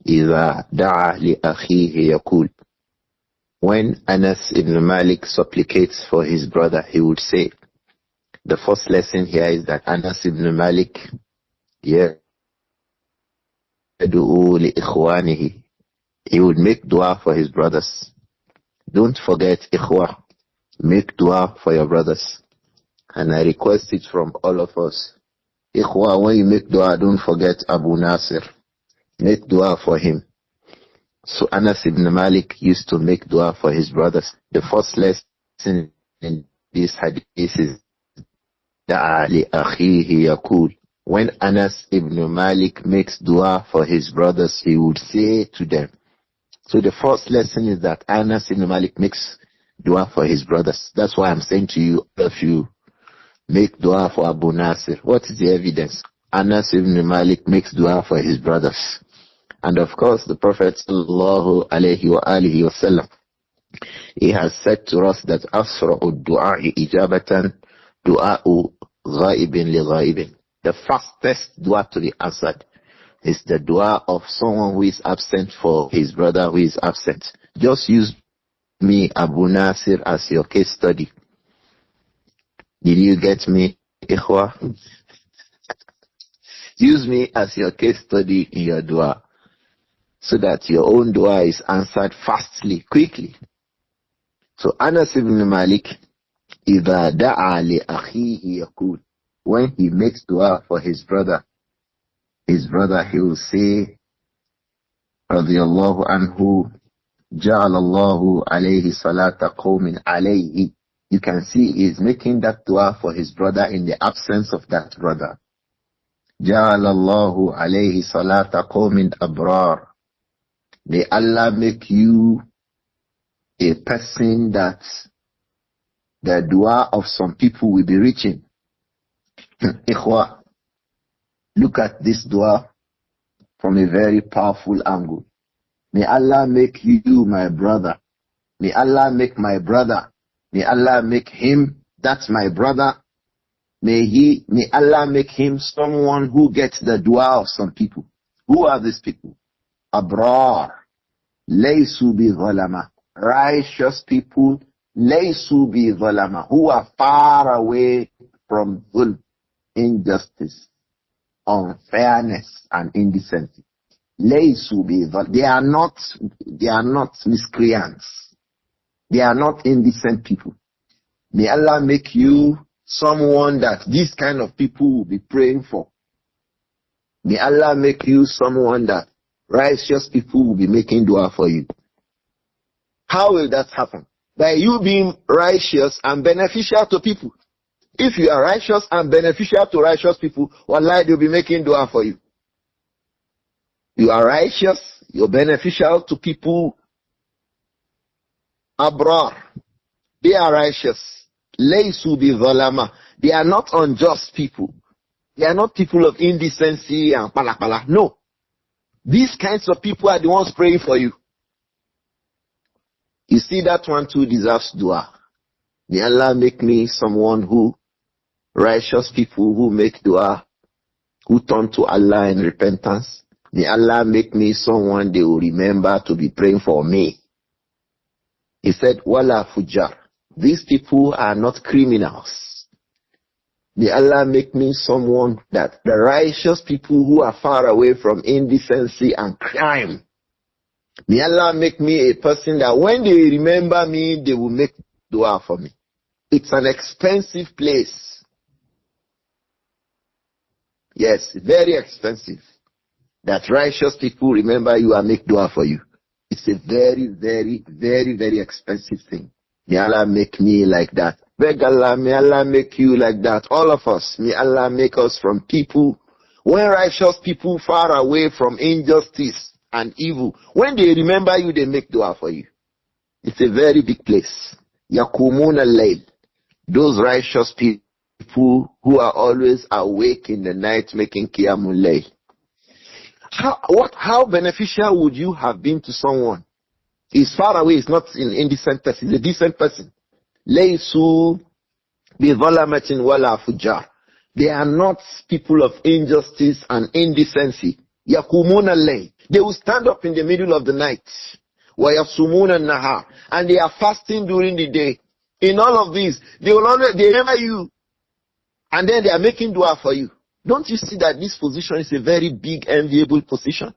إذا دعا لأخيه يقول. When Anas ibn Malik supplicates for his brother, he would say, the first lesson here is that Anas ibn Malik, yad'u li ikhwanihi, he would make dua for his brothers. Don't forget ikhwa, make dua for your brothers. And I request it from all of us. Ikhwa, when you make dua, don't forget Abu Nāsir. Make dua for him. So Anas ibn Malik used to make dua for his brothers. The first lesson in this hadith is da'a li akhihi yaqul. When Anas ibn Malik makes dua for his brothers, he would say to them. So the first lesson is that Anas ibn Malik makes dua for his brothers. That's why I'm saying to you, if you make dua for Abu Nāsir, what is the evidence? Anas ibn Malik makes dua for his brothers. And of course, the Prophet sallallahu alayhi wa alihi wa sallam, he has said to us that asra'u du'a'i ijabatan du'a'u ghaibin li ghaibin. The fastest dua to be answered is the dua of someone who is absent for his brother who is absent. Just use me, Abu Nāsir, as your case study. Did you get me, ikhwa? Use me as your case study in your dua, so that your own dua is answered fastly, quickly. So Anas ibn Malik, إِذَا دَعَى لِأَخِيهِ يَقُولُ, when he makes dua for his brother, he will say, رضي الله عنه, جعل الله عليه صلاة قوم عليه. You can see he is making that dua for his brother in the absence of that brother. جعل الله عليه صلاة قوم أبرار. May Allah make you a person that the dua of some people will be reaching. Ikhwa, look at this dua from a very powerful angle. May Allah make you my brother. May Allah make my brother. May Allah make him, that's my brother. May Allah make him someone who gets the dua of some people. Who are these people? Abrar, laysu bi zalama, righteous people, laysu bi zalama, who are far away from zulm, injustice, unfairness, and indecency. Laysu bi zalama, they are not miscreants. They are not indecent people. May Allah make you someone that these kind of people will be praying for. May Allah make you someone that righteous people will be making dua for you. How will that happen? By you being righteous and beneficial to people. If you are righteous and beneficial to righteous people, wallahi, they'll be making dua for you. You are righteous, you're beneficial to people. Abrar, they are righteous. Laysu bi zalama. They are not unjust people. They are not people of indecency and pala. No. These kinds of people are the ones praying for you. You see, that one too deserves dua. May Allah make me someone who, righteous people who make dua, who turn to Allah in repentance. May Allah make me someone they will remember to be praying for me. He said, Wala fujar. These people are not criminals. May Allah make me someone that the righteous people who are far away from indecency and crime. May Allah make me a person that when they remember me, they will make dua for me. It's an expensive place. Yes, very expensive. That righteous people remember you and make dua for you. It's a very, very, very, very expensive thing. May Allah make me like that. Beg Allah, may Allah make you like that. All of us, may Allah make us from people, when righteous people far away from injustice and evil, when they remember you, they make dua for you. It's a very big place. Yakumun al-layl. Those righteous people who are always awake in the night making qiyamul layl. How beneficial would you have been to someone? He's far away, he's not an indecent person, he's a decent person. Laysu bi zalamatin wala fujar. They are not people of injustice and indecency. Yakumun al-layl. They will stand up in the middle of the night. Wa yasumun al-nahar. And they are fasting during the day. In all of these, they remember you. And then they are making dua for you. Don't you see that this position is a very big, enviable position?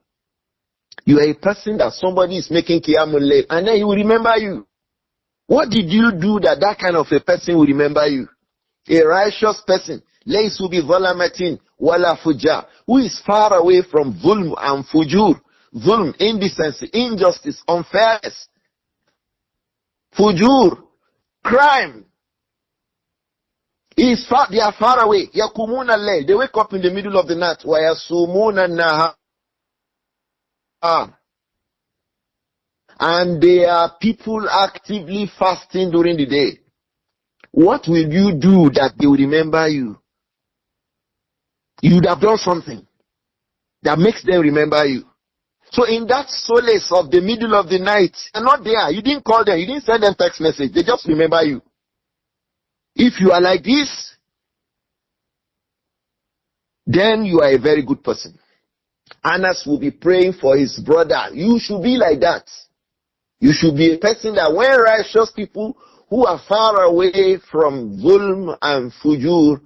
You are a person that somebody is making qiyamul layl, and then he will remember you. What did you do that that kind of a person will remember you? A righteous person, laysu bi zalamatin wala fujar, who is far away from zulm and fujur. Zulm, indecency, injustice, unfairness. Fujur, crime. They are far away. Yakumuna al-layl. They wake up in the middle of the night. Wa yasumuna an-nahar. And they are people actively fasting during the day. What will you do that they will remember you? You would have done something that makes them remember you. So in that solace of the middle of the night, you're not there. You didn't call them. You didn't send them text message. They just remember you. If you are like this, then you are a very good person. Anas will be praying for his brother. You should be like that. You should be a person that when righteous people who are far away from zulm and fujur,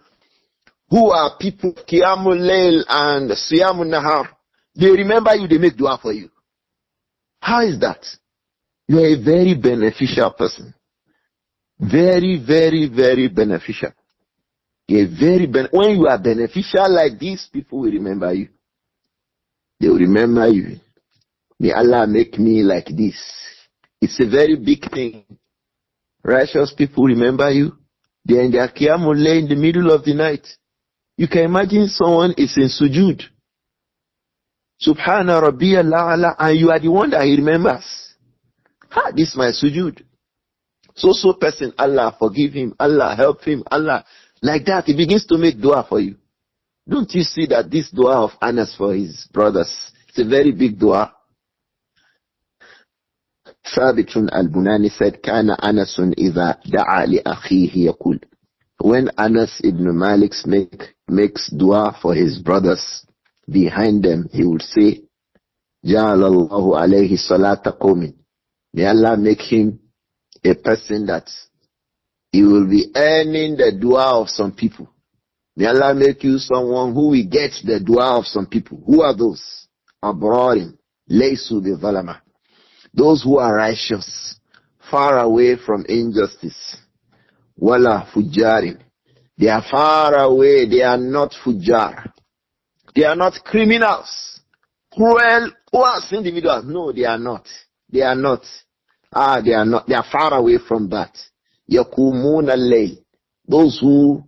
who are people qiyamul layl and siyamun nahar, they remember you, they make dua for you. How is that? You are a very beneficial person. Very, very, very beneficial. When you are beneficial like this, people will remember you. They will remember you. May Allah make me like this. It's a very big thing. Righteous people remember you. They are in their qiyamul layl in the middle of the night. You can imagine someone is in sujud. Subhana Rabbiyal A'la, and you are the one that he remembers. This is my sujud. So person, Allah forgive him, Allah help him, Allah. Like that, he begins to make dua for you. Don't you see that this dua of Anas for his brothers, it's a very big dua. Thabitun al-Bunani said, Kana Anasun idha da'a li akhihi yaqul. When Anas ibn Malik makes dua for his brothers, behind them, he would say, Ja'alallahu alayhi salata qawmin. May Allah make him a person that he will be earning the dua of some people. May Allah make you someone who will get the dua of some people. Who are those? Abrarim, laysu bi zalama. Those who are righteous, far away from injustice. Wala fujarin. They are far away. They are not fujar. They are not criminals. Cruel, worse individuals. No, they are not. They are not. They are not. They are far away from that. Yakumun al-layl. Those who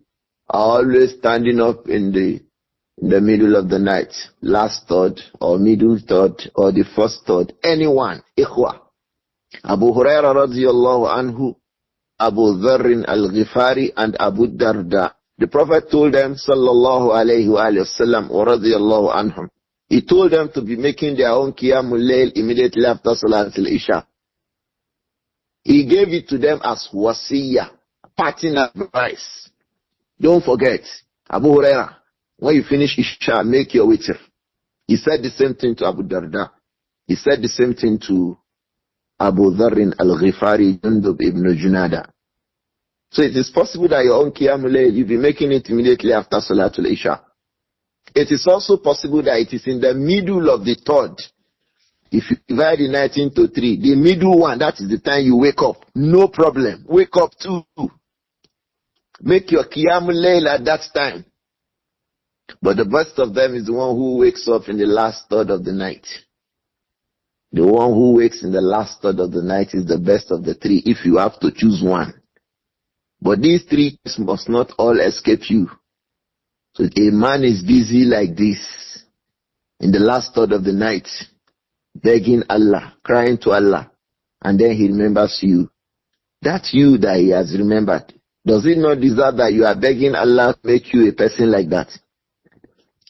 are always standing up in the middle of the night, last third or middle third or the first third. Anyone. Ikhwa. Abu Hurairah radiyallahu anhu, Abu Dharr al-Ghifari and Abu Darda. The Prophet told them, sallallahu alayhi wa sallam, wa radiyallahu anhum, he told them to be making their own qiyamul layl immediately after Salatul Isha. He gave it to them as wasiyah, parting advice. Don't forget, Abu Huraira, when you finish Isha, make your witr. He said the same thing to Abu Darda. He said the same thing to Abu Dharrin al-Ghifari Jundub ibn Junada. So it is possible that your own qiyamul layl, you'll be making it immediately after Salatul Isha. It is also possible that it is in the middle of the third. If you divide the night into 3, the middle one, that is the time you wake up. No problem. Wake up too. Make your qiyamul layl at that time. But the best of them is the one who wakes up in the last third of the night. The one who wakes in the last third of the night is the best of the 3 if you have to choose one. But these 3 must not all escape you. So a man is busy like this in the last third of the night, begging Allah, crying to Allah, and then he remembers you. That's you that he has remembered. Does it not deserve that you are begging Allah to make you a person like that?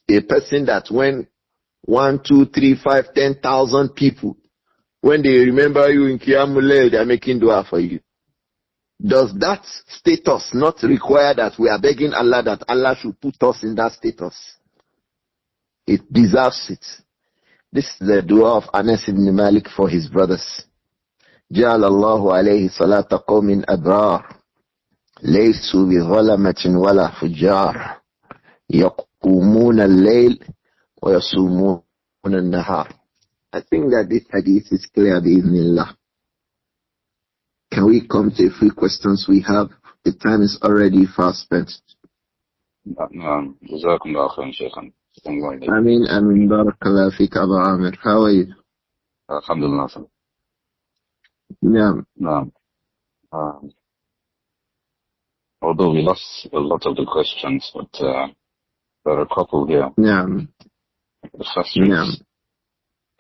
A person that when 1, 2, 3, 5, 10,000 people, when they remember you in Qiyamul Layl, they are making dua for you. Does that status not require that we are begging Allah that Allah should put us in that status? It deserves it. This is the dua of Anas ibn Malik for his brothers. جعل الله عليه صلاة قوم أبرار ليسوا بظلمة ولا فجار يقومون الليل ويصومون النهار. I think that this hadith is clear bi'idhnillah. Can we come to a few questions we have? The time is already fast spent. نعم جزاكم الله خيرا شيخنا. Amin barakallahu fik Abu Amir. How are you? Alhamdulillah. Yeah. No. Although we lost a lot of the questions, but there are a couple here. Yeah. The first is,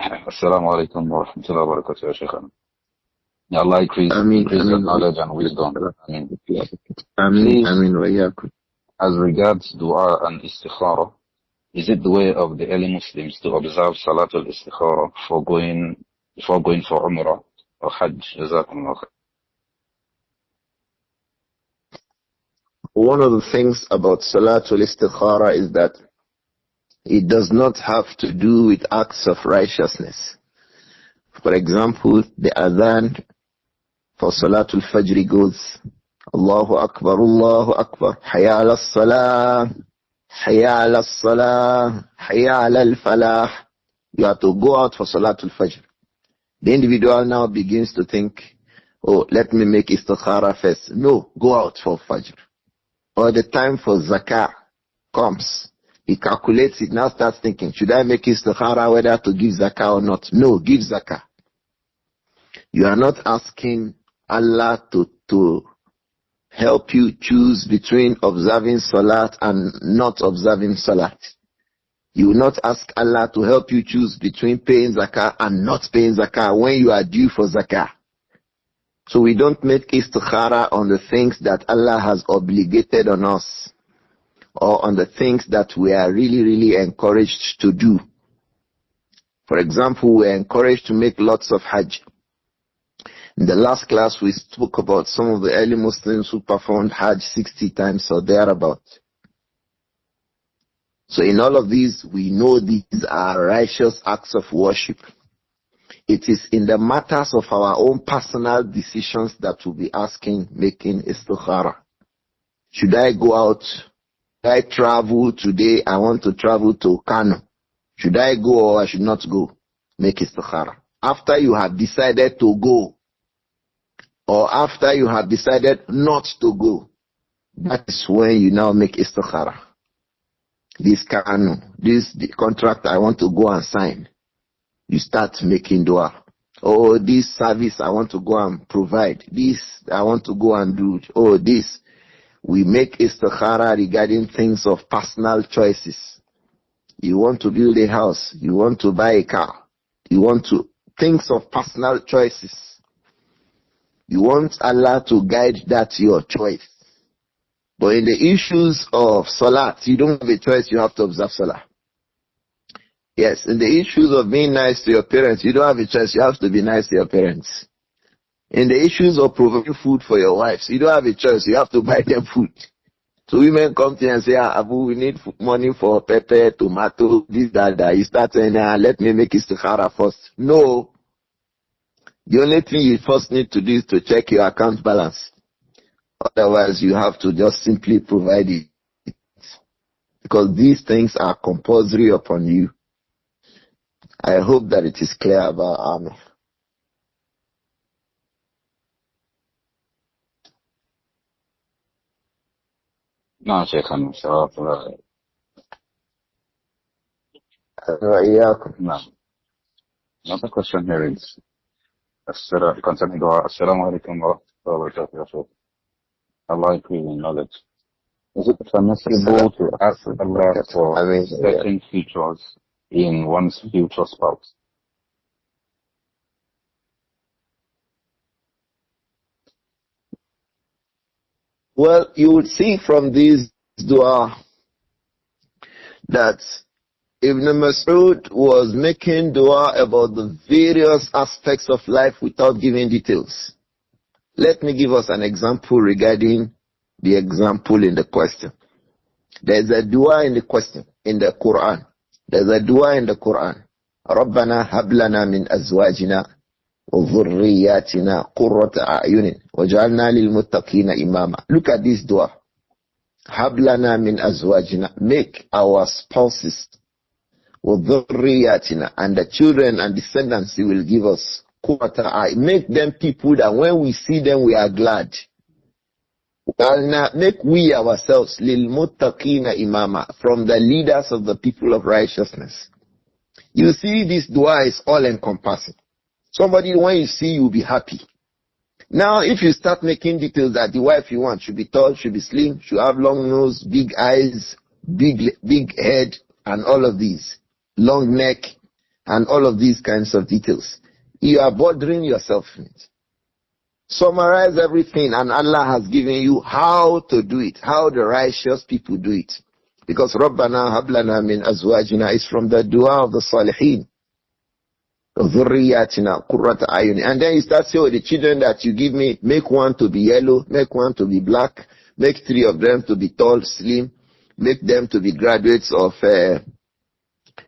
Assalamu alaikum wa rahmatullahi wa barakatuh, ya Shaykhana. May Allah increase your knowledge and wisdom. Amin wa yakum. As regards dua and istikhara, is it the way of the early Muslims to observe Salatul Istikhara before going for Umrah or Hajj? Jazakumullah khair. One of the things about Salatul Istikhara is that it does not have to do with acts of righteousness. For example, the adhan for Salatul Fajr goes, Allahu Akbar, Hayya ala salah, Hayya ala salah, Hayya ala al-falah. You have to go out for Salatul Fajr. The individual now begins to think, oh, let me make istikhara first. No, go out for Fajr. Or the time for zakah comes. He calculates it, now starts thinking, should I make istikhara whether to give zakah or not? No, give zakah. You are not asking Allah to help you choose between observing salat and not observing salat. You will not ask Allah to help you choose between paying zakah and not paying zakah when you are due for zakah. So we don't make istikhara on the things that Allah has obligated on us, or on the things that we are really, really encouraged to do. For example, we are encouraged to make lots of hajj. In the last class, we spoke about some of the early Muslims who performed hajj 60 times or thereabout. So in all of these, we know these are righteous acts of worship. It is in the matters of our own personal decisions that we'll be making istikhara. Should I go out? Should I travel today? I want to travel to Kano. Should I go or I should not go? Make istikhara. After you have decided to go, or after you have decided not to go, that is when you now make istikhara. This the contract I want to go and sign. You start making dua. Oh, this service I want to go and provide. This I want to go and do. Oh, this. We make istikhara regarding things of personal choices. You want to build a house. You want to buy a car. You want to, things of personal choices. You want Allah to guide that your choice. But in the issues of salat, you don't have a choice, you have to observe salah. Yes, in the issues of being nice to your parents, you don't have a choice, you have to be nice to your parents. In the issues of providing food for your wives, you don't have a choice, you have to buy them food. So women come to you and say, Abu, we need money for pepper, tomato, this, that. You start saying, let me make istikhara first. No. The only thing you first need to do is to check your account balance. Otherwise, you have to just simply provide it. Because these things are compulsory upon you. I hope that it is clear about Amir. No, Shaykh, inshallah. No. Another question here is concerning dua. Assalamu alaikum wa rahmatullahi wa barakatuh. Allah increase in knowledge. Is it permissible to ask Allah for certain features in one's future spouse? Well, you would see from this dua that Ibn Mas'ud was making dua about the various aspects of life without giving details. Let me give us an example regarding the example in the question. There's a dua in the question, in the Quran. There's a dua in the Quran. رَبَّنَا هَبْ لَنَا مِنْ أَزْوَاجِنَا وَذُرِّيَّاتِنَا قُرَّةَ أَعْيُنٍ وَجَعَلْنَا لِلْمُتَّقِينَ إِمَامًا. Look at this dua. هَبْ لَنَا مِنْ أَزْوَاجِنَا. Make our spouses وَذُرِّيَّاتِنَا, and the children and descendants you will give us, قُرَّةَ أَعْيُنٍ. Make them people that when we see them we are glad. Make we ourselves لِلْمُتَّقِينَ إِمَامًا, from the leaders of the people of righteousness. You see, this dua is all encompassing. Somebody, when you see, you'll be happy. Now, if you start making details that the wife you want should be tall, should be slim, should have long nose, big eyes, big head, and all of these, long neck, and all of these kinds of details, you are bothering yourself in it. Summarize everything, and Allah has given you how to do it, how the righteous people do it. Because Rabbana hablana min azwajina is from the dua of the Salihin. And then you start saying, the children that you give me, make one to be yellow, make one to be black, make 3 of them to be tall, slim, make them to be graduates of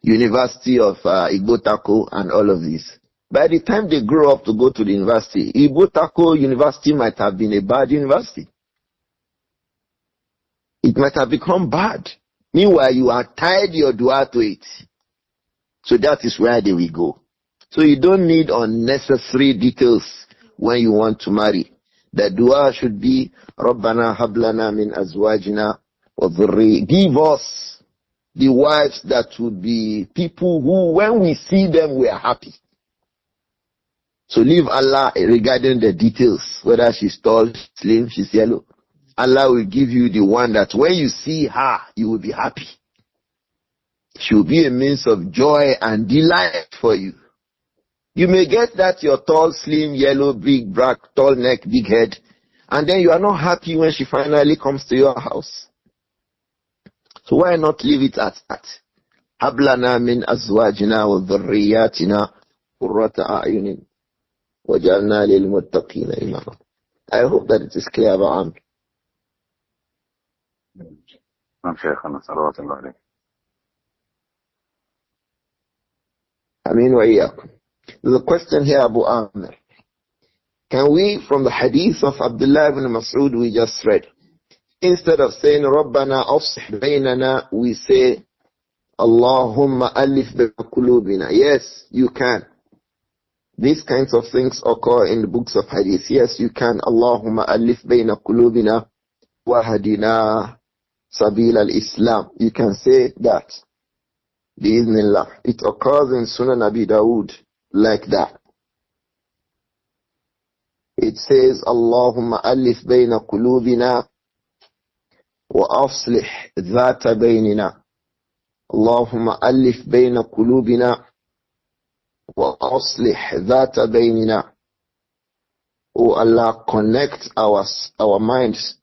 University of Igbotako and all of this. By the time they grow up to go to the university, Igbotako University might have been a bad university. It might have become bad. Meanwhile, you are tied your dua to it. So that is where they will go. So you don't need unnecessary details when you want to marry. The dua should be, Rabbana hablana min azwajina wa dhurri. Give us the wives that would be people who, when we see them, we are happy. So leave Allah regarding the details, whether she's tall, slim, she's yellow. Allah will give you the one that when you see her, you will be happy. She will be a means of joy and delight for you. You may get that you're tall, slim, yellow, big, black, tall neck, big head, and then you are not happy when she finally comes to your house. So why not leave it at that? Hablana min azwajina wa dhurriyatina qurrata a'yunin wajalna lil muttaqina imama. I hope that it is clear about Amin wa iyyakum. There's a question here, Abu Amir. Can we, from the hadith of Abdullah ibn Mas'ud we just read, instead of saying Rabbana afsih baynana, we say Allahumma alif bayna qulubina? Yes, you can. These kinds of things occur in the books of hadith. Yes, you can. Allahumma alif bayna qulubina wa hadina sabil al-Islam. You can say that. Bi'idhnillah. It occurs in Sunan Abi Dawud like that. It says, Allahumma alif bayna qulubina wa aslih dhata baynina. Allahumma alif bayna qulubina wa aslih dhata baynina. Oh Allah, connect our minds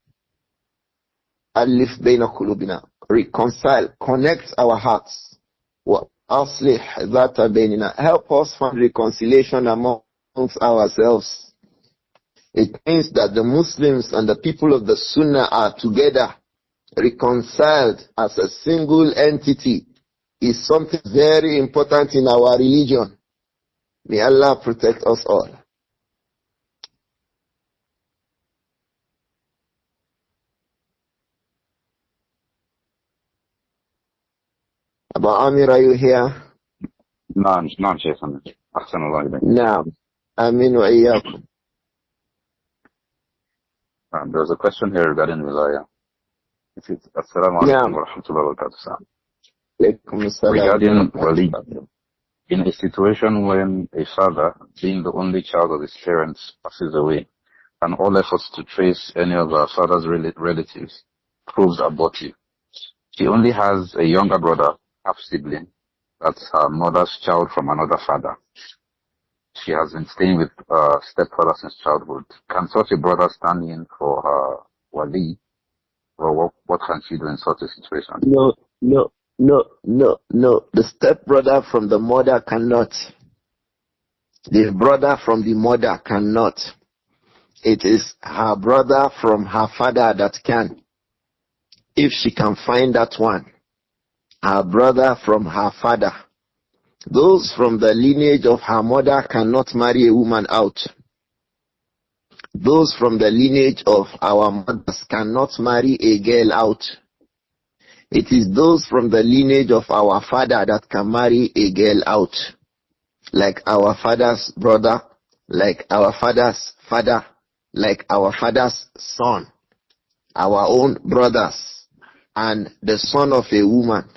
alif bayna qulubina, reconcile, connect our hearts. Wa aslih dhata baynina, help us find reconciliation amongst ourselves. It means that the Muslims and the people of the Sunnah are together, reconciled as a single entity, is something very important in our religion. May Allah protect us all. Abu Amir, are you here? نعم نعم شيخنا أحسن الله إليك. نعم. آمين وإياكم. There's a question here regarding wilaya. Assalamu alaikum wa rahmatullahi wa barakatuh. Regarding wali, in a situation when a father, being the only child of his parents, passes away, and all efforts to trace any of our father's relatives proves abortive. She only has a younger brother, half-sibling, that's her mother's child from another father. She has been staying with stepfather since childhood. Can such a brother stand in for her wali? Or what can she do in such a situation? No. The stepbrother from the mother cannot. The brother from the mother cannot. It is her brother from her father that can. If she can find that one. Her brother from her father. Those from the lineage of her mother cannot marry a woman out. Those from the lineage of our mothers cannot marry a girl out. It is those from the lineage of our father that can marry a girl out. Like our father's brother, like our father's father, like our father's son, our own brothers, and the son of a woman.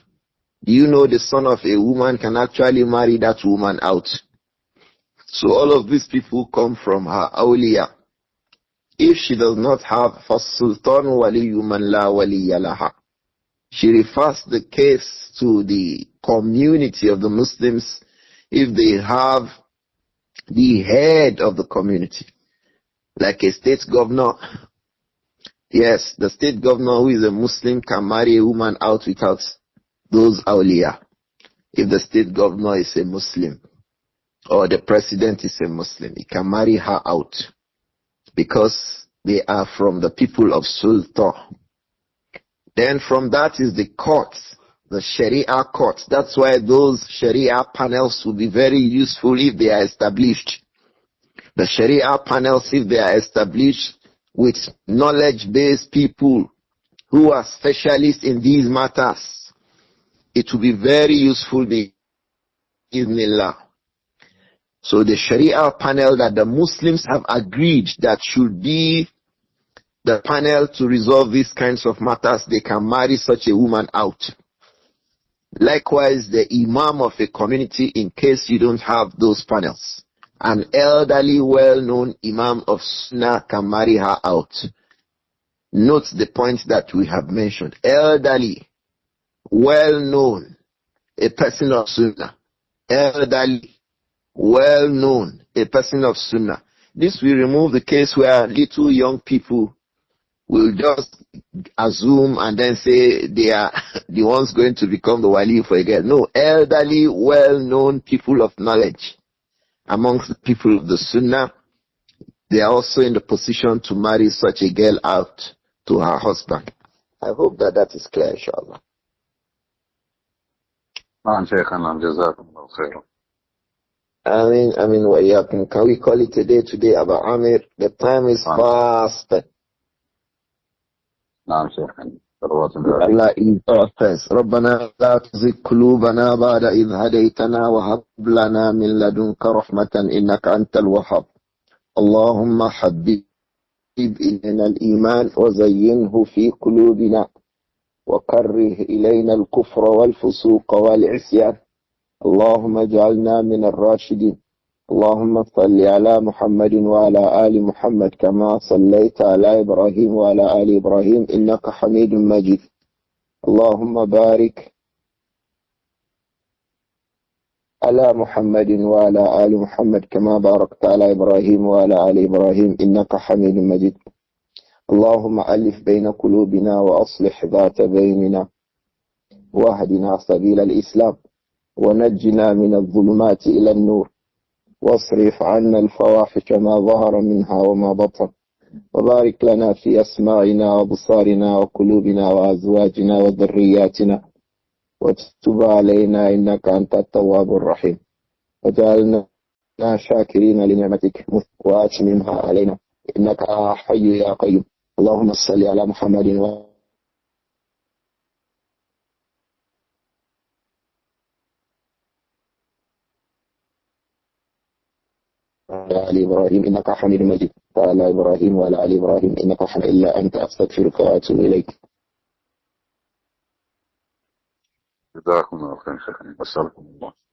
Do you know the son of a woman can actually marry that woman out? So all of these people come from her awliya. If she does not have فَالسُّلْطَانُ وَلِيُّ مَنْ لَا وَلِيَّ لَهَا, she refers the case to the community of the Muslims if they have the head of the community. Like a state governor. Yes, the state governor who is a Muslim can marry a woman out without those awliya. If the state governor is a Muslim or the president is a Muslim, he can marry her out because they are from the people of Sultan. Then from that is the courts, the Sharia courts. That's why those Sharia panels will be very useful if they are established. The Sharia panels, if they are established with knowledge-based people who are specialists in these matters, it will be very useful bi'idhnillah. So the Sharia panel that the Muslims have agreed that should be the panel to resolve these kinds of matters, they can marry such a woman out. Likewise, the Imam of a community, in case you don't have those panels, an elderly, well-known Imam of Sunnah can marry her out. Note the point that we have mentioned. Elderly, well-known, a person of Sunnah. Elderly, well-known, a person of Sunnah. This will remove the case where little young people will just assume and then say they are the ones going to become the wali for a girl. No, elderly, well-known people of knowledge amongst the people of the Sunnah, they are also in the position to marry such a girl out to her husband. I hope that that is clear, inshallah. I mean, can we call it a day today, Abu Amir? The time is fast. نعم شيخنا. Allah is our first. ربنا لا تزغ قلوبنا بعد إذ هديتنا وهب لنا من لدنك رحمة إنك أنت الوهاب. اللهم حبب إلينا الإيمان وزينه في قلوبنا وكره إلينا الكفر والفسوق والعصيان. اللهم اجعلنا من الراشدين. اللهم صل على محمد وعلى آل محمد كما صليت على إبراهيم وعلى آل إبراهيم إنك حميد مجيد. اللهم بارك على محمد وعلى آل محمد كما باركت على إبراهيم وعلى آل إبراهيم إنك حميد مجيد. اللهم ألف بين قلوبنا وأصلح ذات بيننا واهدنا سبيل الإسلام ونجنا من الظلمات إلى النور واصرف عنا الفواحش ما ظهر منها وما بطن وبارك لنا في أسماعنا وأبصارنا وقلوبنا وأزواجنا وذرياتنا وتب علينا إنك أنت التواب الرحيم وجعلنا شاكرين لنعمتك وأتممها علينا إنك حي يا قيوم. اللهم صل على محمد وعلى آل إبراهيم إنك حميد مجيد وعلى إبراهيم وعلى آل إبراهيم إنك حميد إلا أنت أستغفرك وأتوب إليك. جزاكم الله خيرا شيخنا. والسلام عليكم.